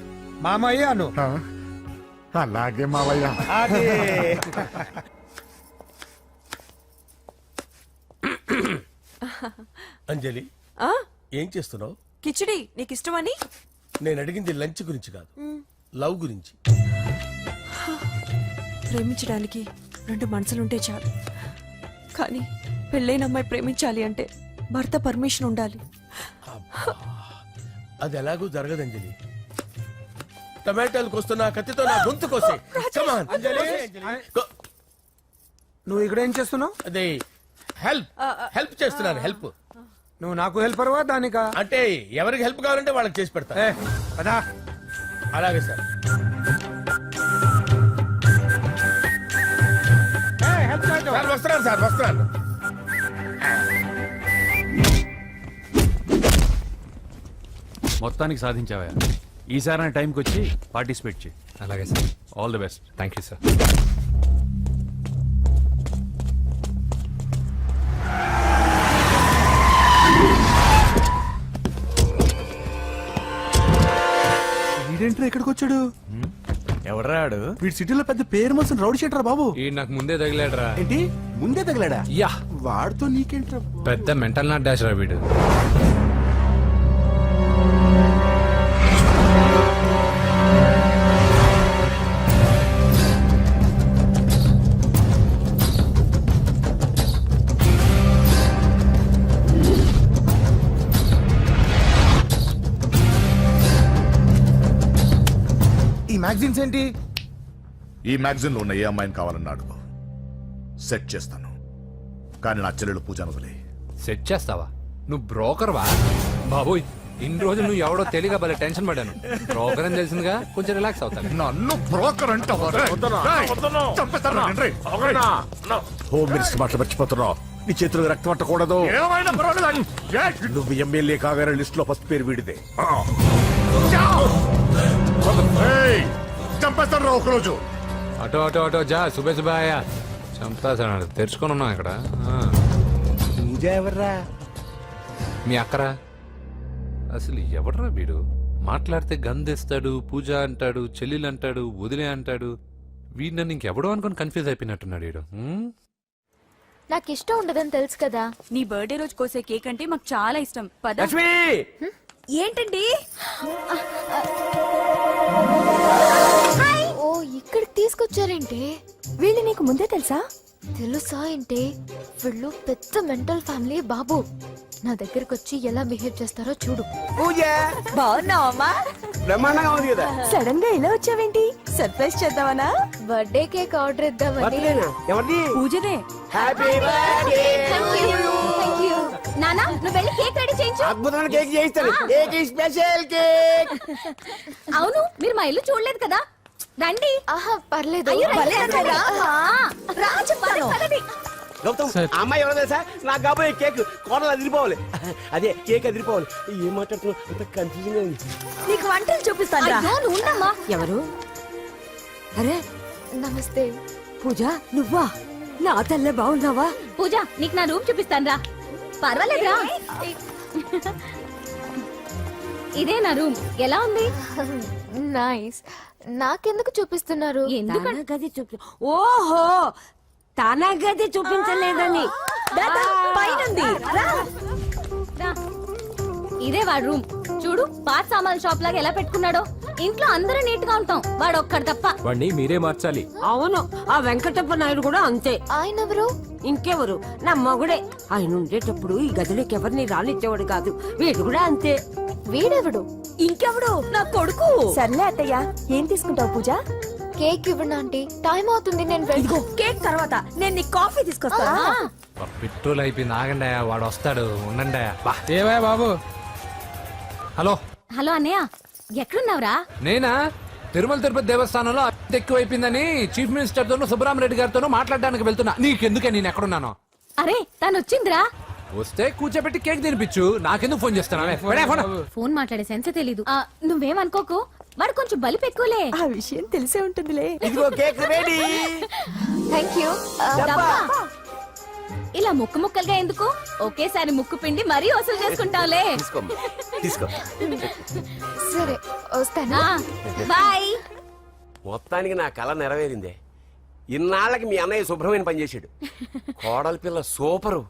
మామయ్య అను. అలాగే మావయ్య. అదే. అంజలి, ఏం చేస్తున్నావు? కిచిడి నీకు ఇష్టమని. నేను అడిగింది లంచ్ గురించి కాదు, లవ్ గురించి. ప్రేమించడానికి 2 మనసులుంటే చాలు, కానీ పెళ్ళైన అమ్మాయి ప్రేమించాలి అంటే భర్త పర్మిషన్ ఉండాలి. అది ఎలాగూ జరగదంజలి. టమాటాలు కోస్తున్నా కత్తితో నా గొంతు కోసే. Come on. Go. నువ్వు ఇక్కడ ఏం చేస్తున్నావు? అదే హెల్ప్ చేస్తున్నాను. హెల్ప్ నువ్వు నాకు హెల్పర్వా దానికా? అంటే ఎవరికి హెల్ప్ కావాలంటే వాళ్ళకి చేసి పెడతా. పదా. అలాగే సార్. సార్ వస్తున్నాను, సార్ వస్తున్నాను. మొత్తానికి సాధించావా? ఈసారి టైంకి వచ్చి పార్టిసిపేట్ చేయి. అలాగే sir. All the best. Thank you sir. వీడేంట్రా ఇక్కడికి వచ్చాడు? ఎవడ్రాడు? వీడి సిటీలో పెద్ద పేరు మోసిన రౌడీ షీటర్ బాబు. ఈ నాకు ముందే తగిలాడరా. ఏంటి ముందే తగిలాడా? యా, వాడితో నీకేంట్రా? పెద్ద మెంటల్ నాట్ డాష్ రా వీడు. ఈ మ్యాగజైన్స్ ఏంటి? ఈ మ్యాగజైన్ లో ఉన్న ఏ అమ్మాయిని కావాలన్నా అడుగు, సెట్ చేస్తాను. కానీ నా చెల్లెలు పూజ వదిలే. సెట్ చేస్తావా? నువ్వు బ్రోకర్ వా బాబోయ్? ఇన్ని రోజులు నువ్వు ఎవడో తెలియక భలే టెన్షన్ పడ్డాను. ప్రోగ్రామ్ తెలిసిందిగా కొంచెం రిలాక్స్ అవుతాను. నన్ను బ్రోకర్ అంటావా? హోమ్ మినిస్టర్ మాటలు మర్చిపోతున్నావు. నీ చేతులకు రక్తం పట్టకూడదు. నువ్వు ఎమ్మెల్యే కాగానే లిస్ట్ లో ఫస్ట్ పేరు వీడిదే. చంపేస్తాను రా ఒకరోజు. అటో అటో అటో జా సుబే సుబాయా చంపేసాడు. తెరుచుకొని ఉన్నాం ఇక్కడ. పూజ ఎవర్రా? మీ అక్కరా? అసలు ఎవడరా వీడు? మాట్లాడితే గంధేస్తాడు, పూజ అంటాడు, చెల్లెలు అంటాడు, వదిలే అంటాడు. వీడు నన్ను ఇంకెవడో అనుకుని కన్ఫ్యూజ్ అయిపోయినట్టున్నాడు వీడు. నాకు ఇష్టం ఉండదని తెలుసు కదా. నీ బర్త్డే రోజు కోసే కేక్ అంటే మాకు చాలా ఇష్టం. పద. లక్ష్మి ఏంటండి? ఓ ఇక్కడికి తీసుకొచ్చారేంటి? వీళ్ళు నీకు ముందే తెలుసా? తెలుసా ఏంటి? వీళ్ళు పెద్ద మెంటల్ ఫ్యామిలీ బాబు. నా దగ్గరకు వచ్చి ఎలా బిహేవ్ చేస్తారో చూడు. పూజ బాగున్నావమ్మా? బ్రహ్మాండంగా ఉంది కదా. సడన్ గా ఇలా వచ్చావేంటి? సర్ప్రైజ్ చేద్దామనా? బర్త్డే కేక్ ఆర్డర్ ఇద్దామని. ఎవరిది? పూజదే. Happy birthday. నానా నువ్వు వెళ్ళి కేక్ రెడీ చేయించు. అద్భుతమైన కేక్ చేయిస్తాను. Cake special cake. అవును మీరు మా ఇల్లు చూడలేదు కదా, రండి. ఆహా పర్లేదు. గౌతమ్ ఆ అమ్మాయి ఎవరో తెలుసా? నాకు కాబోయే కేక్ కోడలు అదిరిపోవాలి. అదే కేక్ అదిరిపోవాలి. ఏం మాట్లాడుతున్నావు? అంత కన్ఫ్యూజన్ ఉంది. నీకు వంటలు చూపిస్తాను. ఉండమ్మా. ఎవరు? అరే నమస్తే. పూజ నువ్వా? నా తల్లే బాగున్నావా? పూజ నీకు నా రూమ్ చూపిస్తాను రా. పర్వాలేదురా. ఇదే నా రూమ్. ఎలా ఉంది? నైస్. నాకెందుకు చూపిస్తున్నారు? గది చూపి. ఓహో తన గది చూపించలేదని పైనుంది. ఇదే వాడు రూమ్. చూడు పాత సామాన్ షాప్ లాగా ఎలా పెట్టుకున్నాడో. ఇంట్లో అందరూ నీట్ గా ఉంటాం, వాడు ఒక్కడు తప్ప. వాడిని మీరే మార్చాలి. అవును ఆ వెంకటప్ప నాయుడు కూడా అంతే. ఆయన ఎవరు? ఇంకెవరు? నా మగుడే. ఆయన ఉండేటప్పుడు ఈ గదిలోకి ఎవరిని రానిచ్చేవాడు కాదు. వీడు కూడా అంతే. వీడెవడు? ఇంకెవడు? నా కొడుకు. సర్లే అత్తయ్య ఏం తీసుకుంటావు పూజ? కేక్ ఇవ్వండి ఆంటీ, టైం అవుతుంది. నేను వెళ్ళి కేక్ తర్వాత నేను నీకు కాఫీ తీసుకొస్తాను. పెట్రోల్ అయిపోయింది. ఆగండాయా, వాడు వస్తాడు. ఉండండి. ఏవా బాబు? హలో హలో అన్నయ్య, ఎక్కడున్నావురా? నేనా? తిరుమల తిరుపతి దేవస్థానంలో అత్యంత ఎక్కువైపోయిందని చీఫ్ మినిస్టర్ తోనూ సుబ్బరామరెడ్డి గారితోనూ మాట్లాడడానికి వెళ్తున్నా. నీకెందుకే నేను ఎక్కడున్నాను? అరే తను వచ్చిందిరా. వస్తే కూర్చోబెట్టి కేక్ తినిపించు. నాకెందుకు ఫోన్ చేస్తున్నా? ఫోన్ మాట్లాడే సెన్స్ తెలీదు. నువ్వేమనుకోకు, వాడు కొంచెం బలిపు ఎక్కువలే. ఆ విషయం తెలిసే ఉంటుందిలే. ఇదిగో కేక్ రెడీ. Thank you. ఇలా ముక్కు ముక్కలుగా ఎందుకు? ఒకేసారి ముక్కు పిండి మరీ వసూలు చేసుకుంటావులే. తీసుకో. సరే వస్తానా? బాయ్. మొత్తానికి నా కళ నెరవేరిందే. ఇన్నాళ్ళకి మీ అన్నయ్య శుభ్రమైన పని చేశాడు. కోడలి పిల్ల సూపరు.